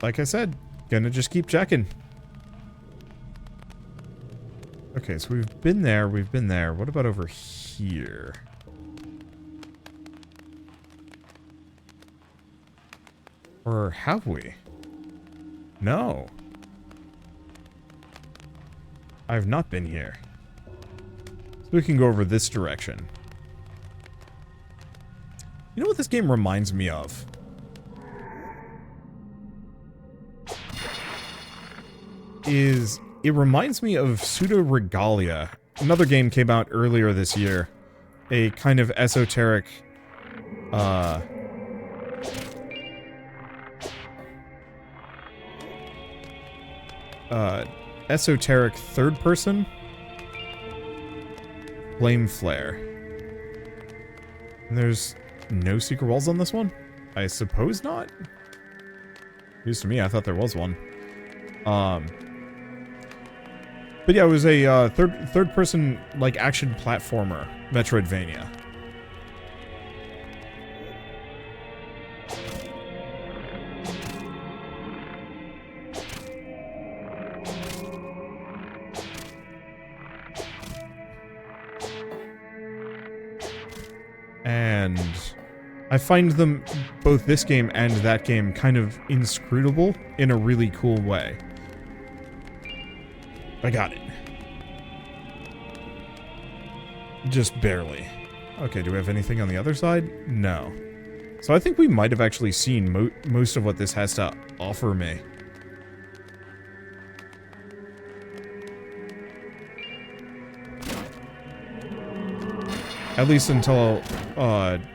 Like I said, gonna just keep checking. Okay, so we've been there, we've been there. What about over here? Or have we? No. I've not been here. So we can go over this direction. You know what this game reminds me of? It reminds me of Pseudo Regalia. Another game came out earlier this year. A kind of esoteric, esoteric third person flame flare. And there's no secret walls on this one? I suppose not? At least to me, I thought there was one. But yeah, it was a third person like action platformer, Metroidvania. And I find them, both this game and that game, kind of inscrutable in a really cool way. I got it. Just barely. Okay, do we have anything on the other side? No. So I think we might have actually seen most of what this has to offer me. At least until,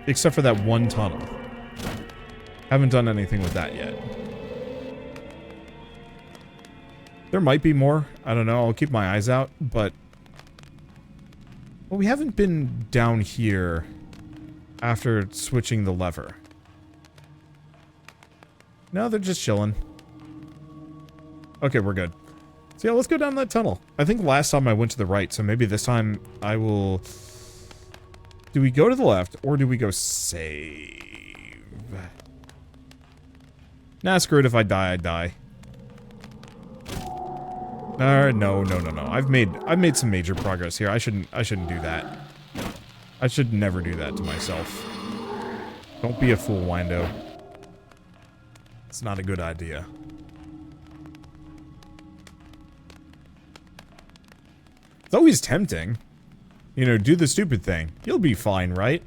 except for that one tunnel. Haven't done anything with that yet. There might be more. I don't know. I'll keep my eyes out, but... Well, we haven't been down here after switching the lever. No, they're just chilling. Okay, we're good. So yeah, let's go down that tunnel. I think last time I went to the right, so maybe this time I will... Do we go to the left, or do we go save? Nah, screw it. If I die, I die. No. I've made some major progress here. I shouldn't do that. I should never do that to myself. Don't be a fool, Windo. It's not a good idea. It's always tempting. You know, do the stupid thing. You'll be fine, right?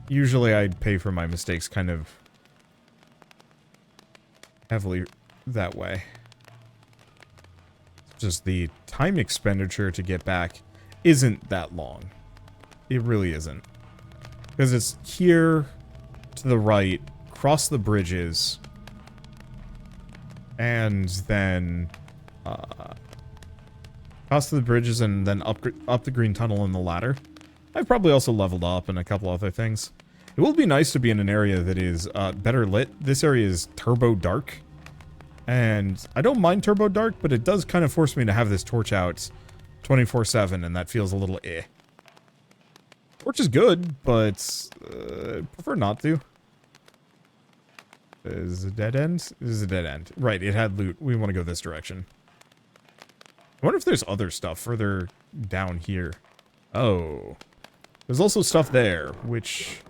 Usually I pay for my mistakes kind of heavily that way. just the time expenditure to get back isn't that long. It really isn't. Because it's here to the right, cross the bridges, and then cross the bridges and then up the green tunnel and the ladder. I've probably also leveled up and a couple other things. It will be nice to be in an area that is better lit. This area is turbo dark. And I don't mind turbo dark, but it does kind of force me to have this torch out 24/7, and that feels a little eh. Torch is good, but prefer not to. Is it a dead end? This is a dead end. Right, it had loot. We want to go this direction. I wonder if there's other stuff further down here. Oh. There's also stuff there, which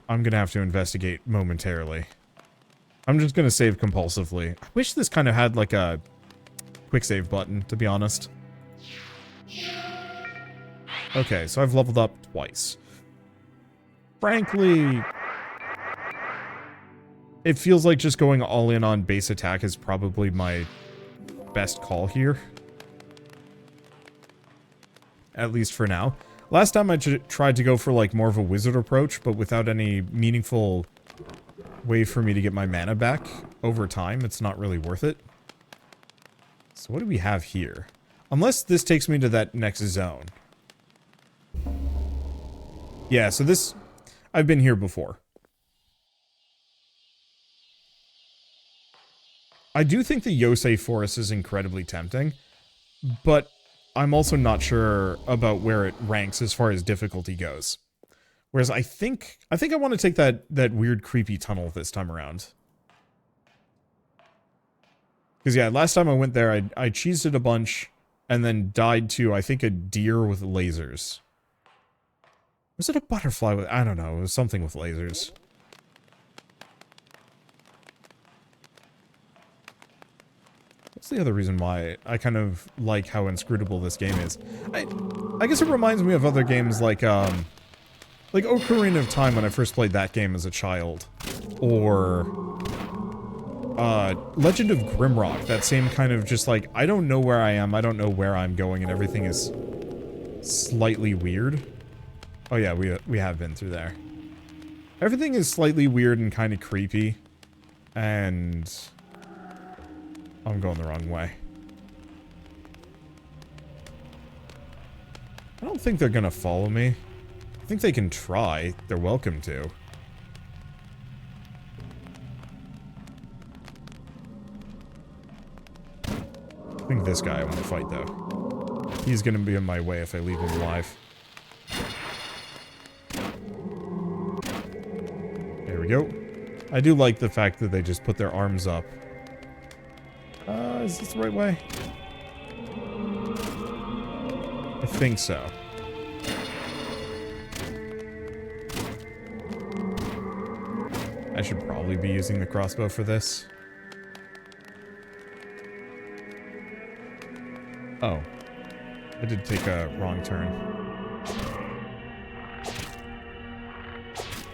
I'm going to have to investigate momentarily. I'm just going to save compulsively. I wish this kind of had like a quick save button, to be honest. Okay, so I've leveled up twice. Frankly, it feels like just going all in on base attack is probably my best call here. At least for now. Last time I tried to go for like more of a wizard approach, but without any meaningful way for me to get my mana back over time. It's not really worth it. So what do we have here? Unless this takes me to that next zone. Yeah, so this... I've been here before. I do think the Yosei Forest is incredibly tempting, but I'm also not sure about where it ranks as far as difficulty goes. Whereas I think I want to take that weird creepy tunnel this time around. Because yeah, last time I went there, I cheesed it a bunch and then died to, I think, a deer with lasers. Was it a butterfly with... I don't know, it was something with lasers. What's the other reason why I kind of like how inscrutable this game is? I guess it reminds me of other games like Ocarina of Time when I first played that game as a child. Or Legend of Grimrock, that same kind of just like, I don't know where I am, I don't know where I'm going, and everything is slightly weird. Oh yeah, we have been through there. Everything is slightly weird and kind of creepy. And... I'm going the wrong way. I don't think they're gonna follow me. I think they can try. They're welcome to. I think this guy I want to fight, though. He's gonna be in my way if I leave him alive. There we go. I do like the fact that they just put their arms up. Is this the right way? I think so. I should probably be using the crossbow for this. Oh. I did take a wrong turn.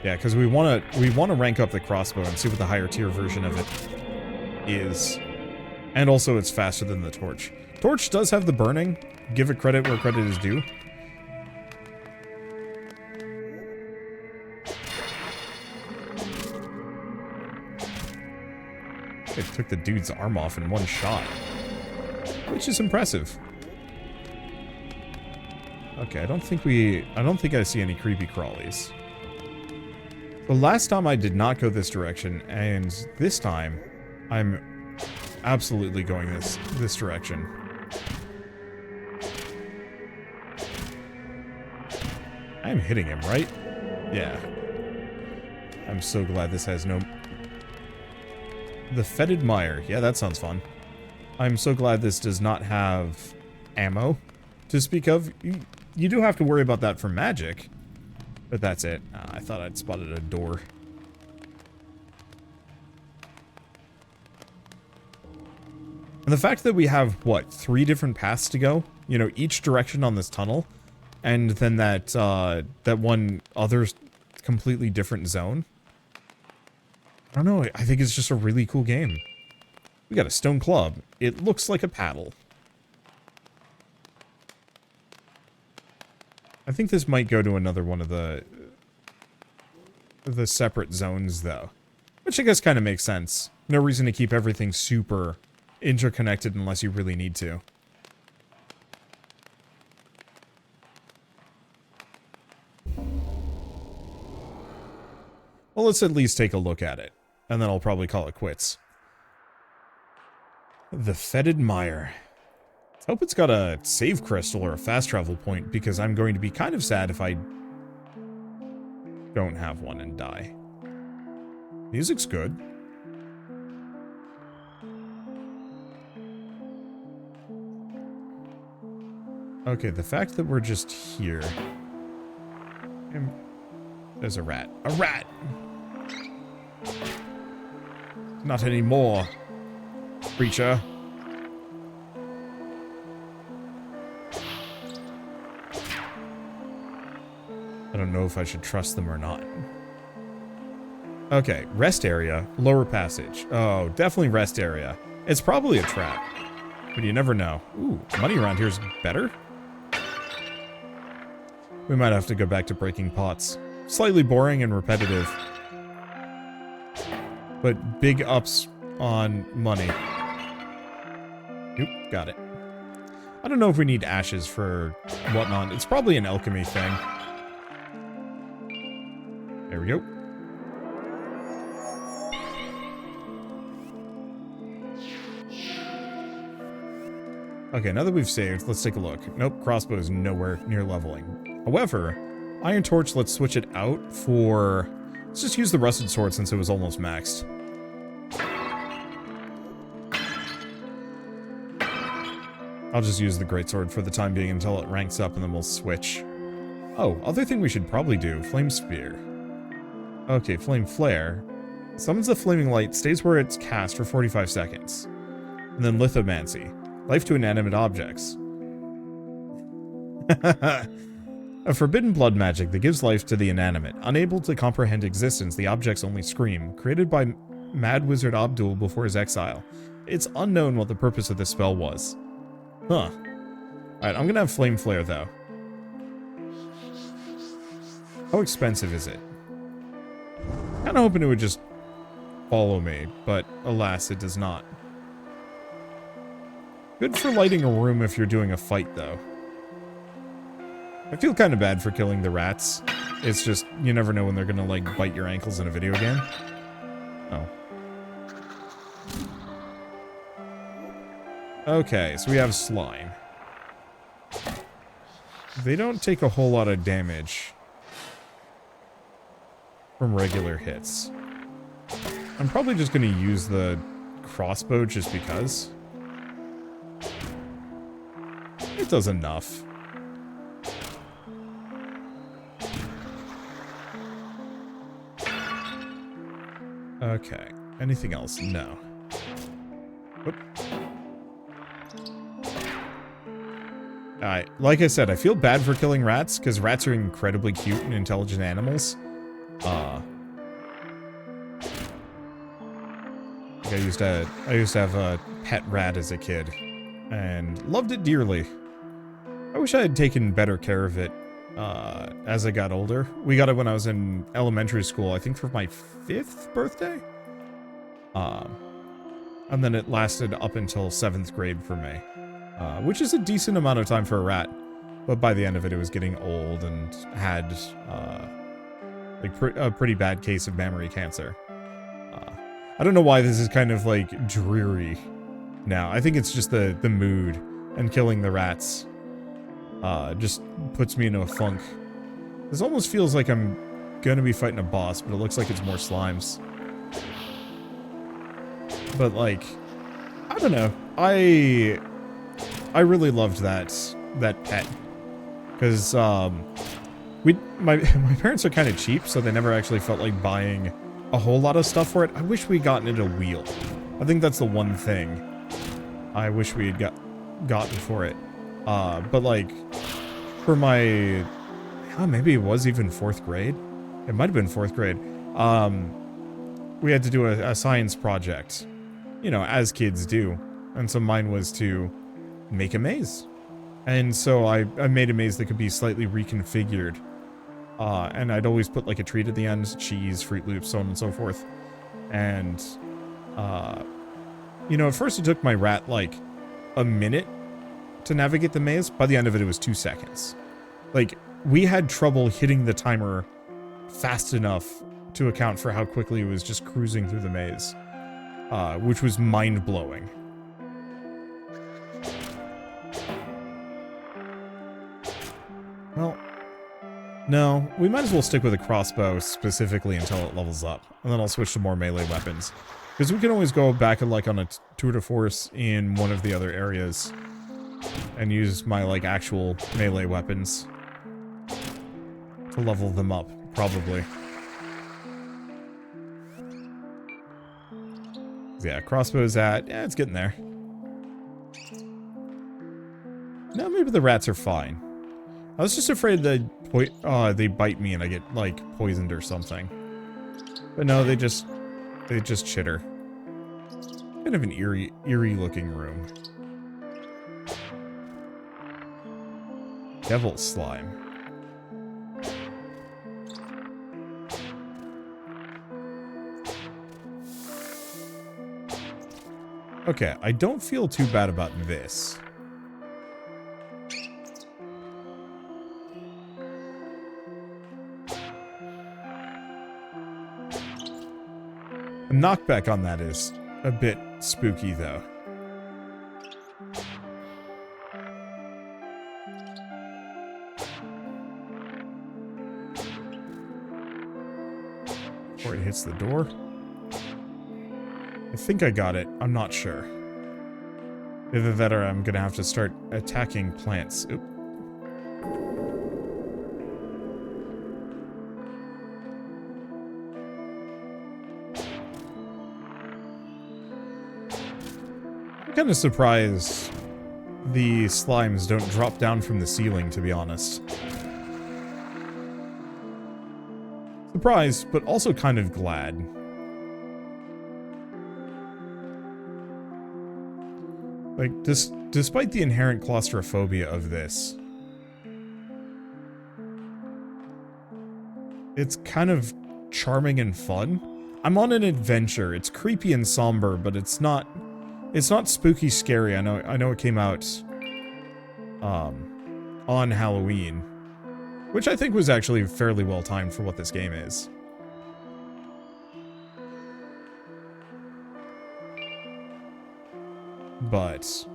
Yeah, because we want to rank up the crossbow and see what the higher tier version of it is. And also it's faster than the torch. Torch does have the burning. Give it credit where credit is due. It took the dude's arm off in one shot. Which is impressive. Okay, I don't think I see any creepy crawlies. The last time I did not go this direction, and this time I'm absolutely going this direction. I'm hitting him, right? Yeah. I'm so glad this has no... The Fetid Mire. Yeah, that sounds fun. I'm so glad this does not have ammo to speak of. You do have to worry about that for magic. But that's it. I thought I'd spotted a door. And the fact that we have, what, 3 different paths to go? You know, each direction on this tunnel. And then that one other completely different zone. I don't know, I think it's just a really cool game. We got a stone club. It looks like a paddle. I think this might go to another one of the separate zones, though. Which I guess kind of makes sense. No reason to keep everything super interconnected unless you really need to. Well, let's at least take a look at it. And then I'll probably call it quits. The Fetid Mire. Let's hope it's got a save crystal or a fast travel point, because I'm going to be kind of sad if I don't have one and die. Music's good. Okay, the fact that we're just here. There's a rat. A rat! Not anymore, creature. I don't know if I should trust them or not. Okay, rest area, lower passage. Oh, definitely rest area. It's probably a trap, but you never know. Ooh, money around here is better. We might have to go back to breaking pots. Slightly boring and repetitive, but big ups on money. Oop, got it. I don't know if we need ashes for whatnot. It's probably an alchemy thing. There we go. Okay, now that we've saved, let's take a look. Nope, crossbow is nowhere near leveling. However, Iron Torch, let's switch it out for... Let's just use the Rusted Sword since it was almost maxed. I'll just use the Greatsword for the time being until it ranks up and then we'll switch. Oh, other thing we should probably do, Flame Spear. Okay, Flame Flare. Summons the Flaming Light, stays where it's cast for 45 seconds. And then Lithomancy. Life to inanimate objects. A forbidden blood magic that gives life to the inanimate. Unable to comprehend existence, the objects only scream. Created by Mad Wizard Abdul before his exile. It's unknown what the purpose of this spell was. Huh. Alright, I'm gonna have Flame Flare, though. How expensive is it? Kinda hoping it would just follow me, but alas, it does not. Good for lighting a room if you're doing a fight, though. I feel kind of bad for killing the rats. It's just, you never know when they're gonna, like, bite your ankles in a video game. Oh. Okay, so we have slime. They don't take a whole lot of damage from regular hits. I'm probably just gonna use the crossbow just because. It does enough. Okay. Anything else? No. Whoop. Alright, like I said, I feel bad for killing rats, because rats are incredibly cute and intelligent animals. Like I used to have a pet rat as a kid, and loved it dearly. I wish I had taken better care of it as I got older. We got it when I was in elementary school, I think for my 5th birthday? And then it lasted up until 7th grade for me. Which is a decent amount of time for a rat. But by the end of it, it was getting old and had a pretty bad case of mammary cancer. I don't know why this is kind of like dreary now. I think it's just the mood, and killing the rats just puts me into a funk. This almost feels like I'm gonna be fighting a boss, but it looks like it's more slimes. But like, I don't know. I really loved that pet, because my parents are kind of cheap, so they never actually felt like buying a whole lot of stuff for it. I wish we'd gotten it a wheel. I think that's the one thing I wish we had gotten for it. But like, for my, maybe it was even 4th grade. It might have been 4th grade. We had to do a science project, you know, as kids do. And so mine was to make a maze. And so I made a maze that could be slightly reconfigured. And I'd always put like a treat at the end, cheese, Fruit Loops, so on and so forth. And, you know, at first it took my rat like a minute to navigate the maze. By the end of it, it was 2 seconds. Like, we had trouble hitting the timer fast enough to account for how quickly it was just cruising through the maze, which was mind-blowing. Well, no, we might as well stick with a crossbow specifically until it levels up, and then I'll switch to more melee weapons. Because we can always go back and like on a tour de force in one of the other areas and use my like actual melee weapons to level them up, probably. Yeah, crossbow's at, yeah, it's getting there. No, maybe the rats are fine. I was just afraid that they bite me and I get like poisoned or something. But no, they just chitter. Kind of an eerie looking room. Devil slime. Okay, I don't feel too bad about this. The knockback on that is a bit spooky, though. Before it hits the door. I think I got it. I'm not sure. Either that or I'm gonna have to start attacking plants. Oop. I'm kind of surprised the slimes don't drop down from the ceiling, to be honest. Surprised, but also kind of glad. Like, despite the inherent claustrophobia of this, it's kind of charming and fun. I'm on an adventure. It's creepy and somber, but it's not spooky scary. I know it came out on Halloween, which I think was actually fairly well timed for what this game is. But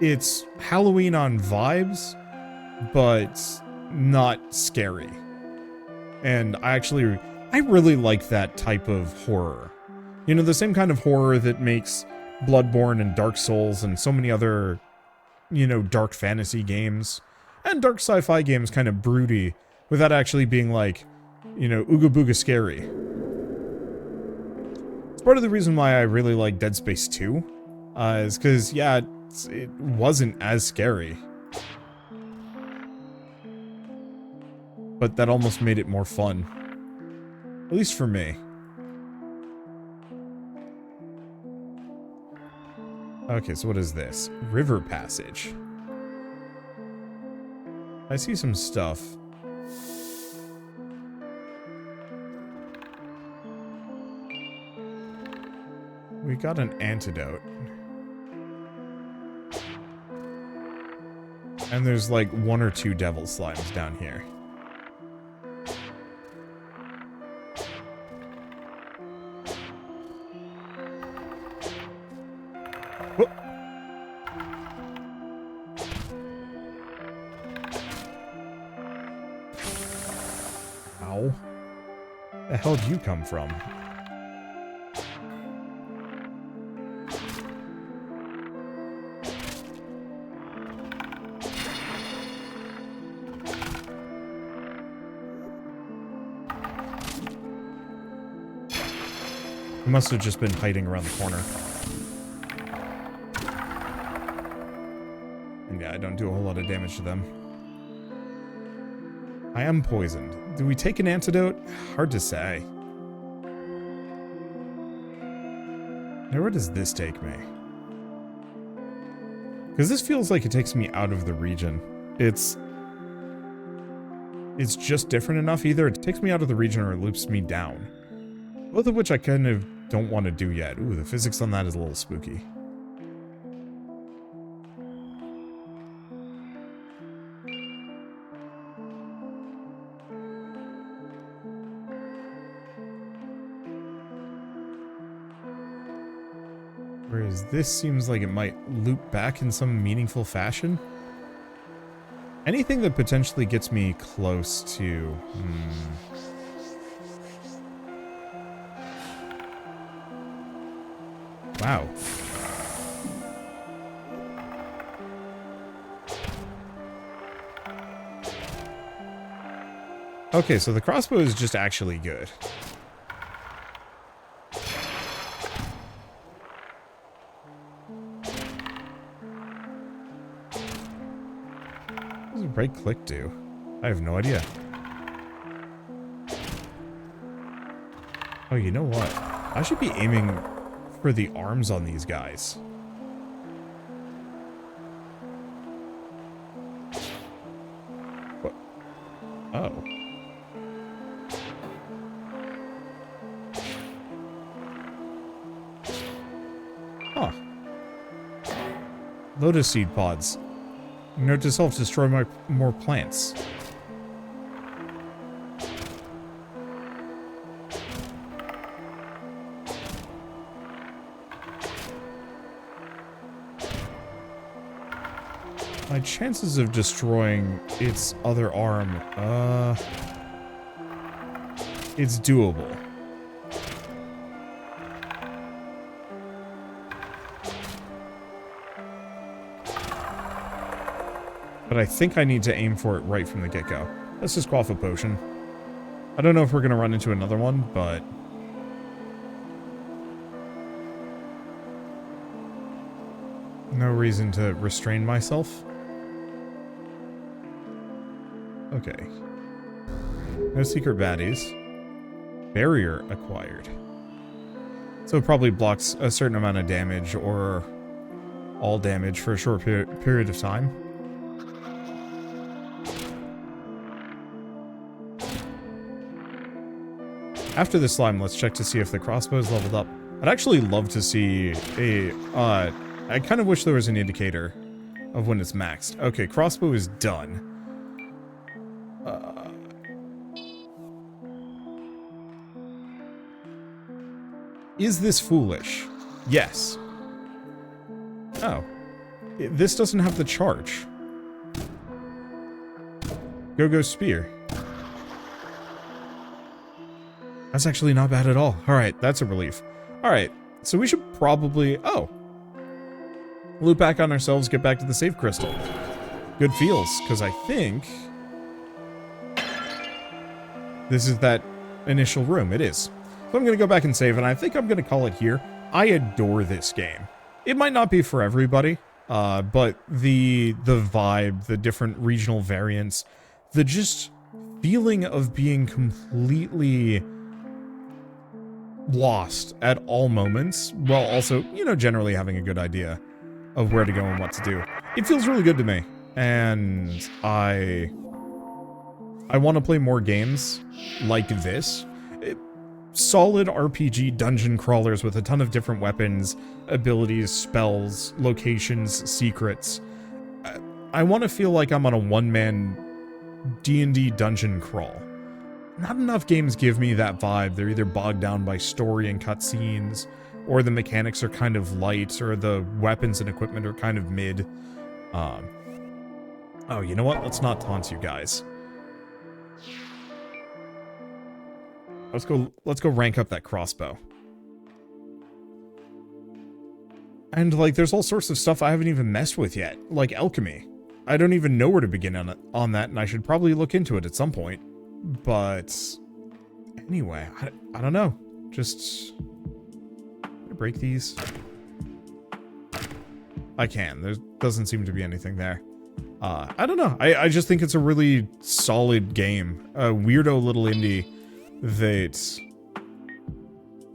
it's Halloween on vibes, but not scary. And I really like that type of horror. You know, the same kind of horror that makes Bloodborne and Dark Souls and so many other, you know, dark fantasy games and dark sci-fi games kind of broody without actually being like, you know, ooga booga scary. It's part of the reason why I really like Dead Space 2. Is because, yeah, it wasn't as scary. But that almost made it more fun. At least for me. Okay, so what is this? River passage. I see some stuff. We got an antidote. And there's like 1 or 2 devil slimes down here. Whoop. Ow. Where the hell did you come from? He must have just been hiding around the corner. And yeah, I don't do a whole lot of damage to them. I am poisoned. Do we take an antidote? Hard to say. Now where does this take me? Because this feels like it takes me out of the region. It's just different enough. Either it takes me out of the region or it loops me down. Both of which I kind of don't want to do yet. Ooh, the physics on that is a little spooky. Whereas this seems like it might loop back in some meaningful fashion. Anything that potentially gets me close to... Wow. Okay, so the crossbow is just actually good. What does right click do? I have no idea. Oh, you know what? I should be aiming for the arms on these guys. What? Oh. Huh. Lotus seed pods. Note to self, destroy more plants. My chances of destroying its other arm, it's doable. But I think I need to aim for it right from the get-go. Let's just quaff a potion. I don't know if we're going to run into another one, but... no reason to restrain myself. Okay. No secret baddies. Barrier acquired. So it probably blocks a certain amount of damage or all damage for a short period of time. After the slime, let's check to see if the crossbow is leveled up. I'd actually love to see a, I kind of wish there was an indicator of when it's maxed. Okay, crossbow is done. Is this foolish? Yes. Oh. This doesn't have the charge. Go spear. That's actually not bad at all. Alright, that's a relief. Alright, so we should probably... oh. Loop back on ourselves, get back to the save crystal. Good feels, because I think... this is that initial room. It is. So I'm going to go back and save, and I think I'm going to call it here. I adore this game. It might not be for everybody, but the vibe, the different regional variants, the just feeling of being completely lost at all moments, while also, you know, generally having a good idea of where to go and what to do. It feels really good to me, and I want to play more games like this. Solid RPG dungeon crawlers with a ton of different weapons, abilities, spells, locations, secrets. I want to feel like I'm on a one-man D&D dungeon crawl. Not enough games give me that vibe. They're either bogged down by story and cutscenes, or the mechanics are kind of light, or the weapons and equipment are kind of mid. Oh, you know what? Let's not taunt you guys. Let's go rank up that crossbow. And, like, there's all sorts of stuff I haven't even messed with yet, like alchemy. I don't even know where to begin on that, and I should probably look into it at some point. But anyway, I don't know. Just break these. I can. There doesn't seem to be anything there. I don't know. I just think it's a really solid game. A weirdo little indie that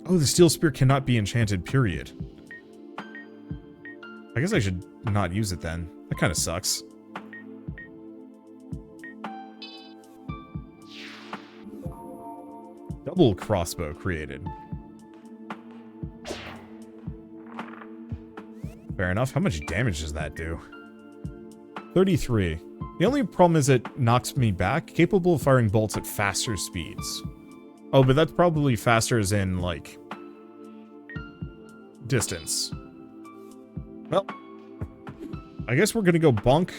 Oh, the steel spear cannot be enchanted, period. I guess I should not use it then. That kind of sucks. Double crossbow created. Fair enough. How much damage does that do? 33. The only problem is it knocks me back, capable of firing bolts at faster speeds. Oh, but that's probably faster as in, like, distance. Well, I guess we're gonna go bonk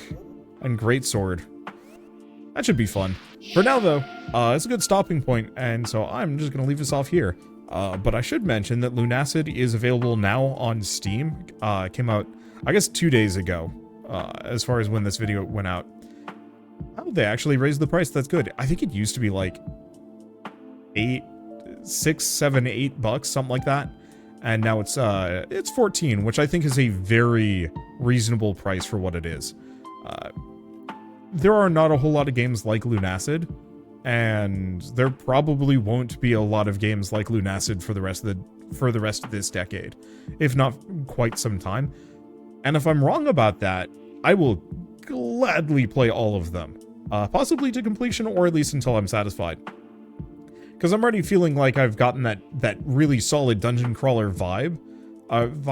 and greatsword. That should be fun. For now, though, it's a good stopping point, and so I'm just gonna leave us off here. But I should mention that Lunacid is available now on Steam. It came out, I guess, 2 days ago, as far as when this video went out. Oh, they actually raised the price. That's good. I think it used to be like $6, $7, $8, something like that. And now it's 14, which I think is a very reasonable price for what it is. There are not a whole lot of games like Lunacid, and there probably won't be a lot of games like Lunacid for the rest of this decade, if not quite some time. And if I'm wrong about that, I will gladly play all of them, possibly to completion, or at least until I'm satisfied. Because I'm already feeling like I've gotten that really solid dungeon crawler vibe. I've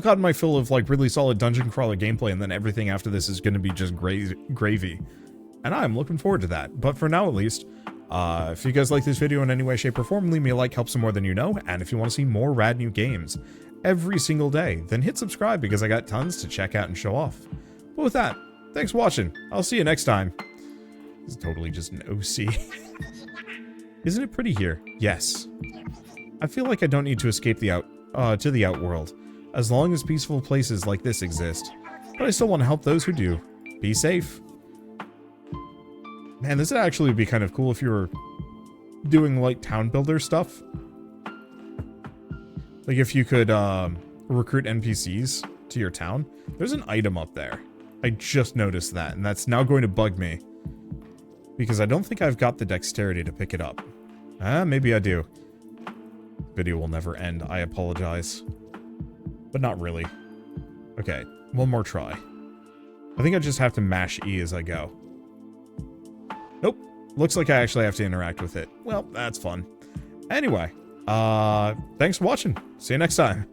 gotten my fill of like really solid dungeon crawler gameplay, and then everything after this is going to be just gravy. And I'm looking forward to that. But for now, at least, if you guys like this video in any way, shape, or form, leave me a like, helps some more than you know. And if you want to see more rad new games every single day, then hit subscribe, because I got tons to check out and show off. But with that, thanks for watching. I'll see you next time. This is totally just an OC. Isn't it pretty here? Yes. I feel like I don't need to escape to the outworld, as long as peaceful places like this exist. But I still want to help those who do. Be safe. Man, this would actually be kind of cool if you were doing, like, town builder stuff. Like, if you could, recruit NPCs to your town. There's an item up there. I just noticed that, and that's now going to bug me. Because I don't think I've got the dexterity to pick it up. Maybe I do. Video will never end. I apologize. But not really. Okay, one more try. I think I just have to mash E as I go. Nope. Looks like I actually have to interact with it. Well, that's fun. Anyway, thanks for watching. See you next time.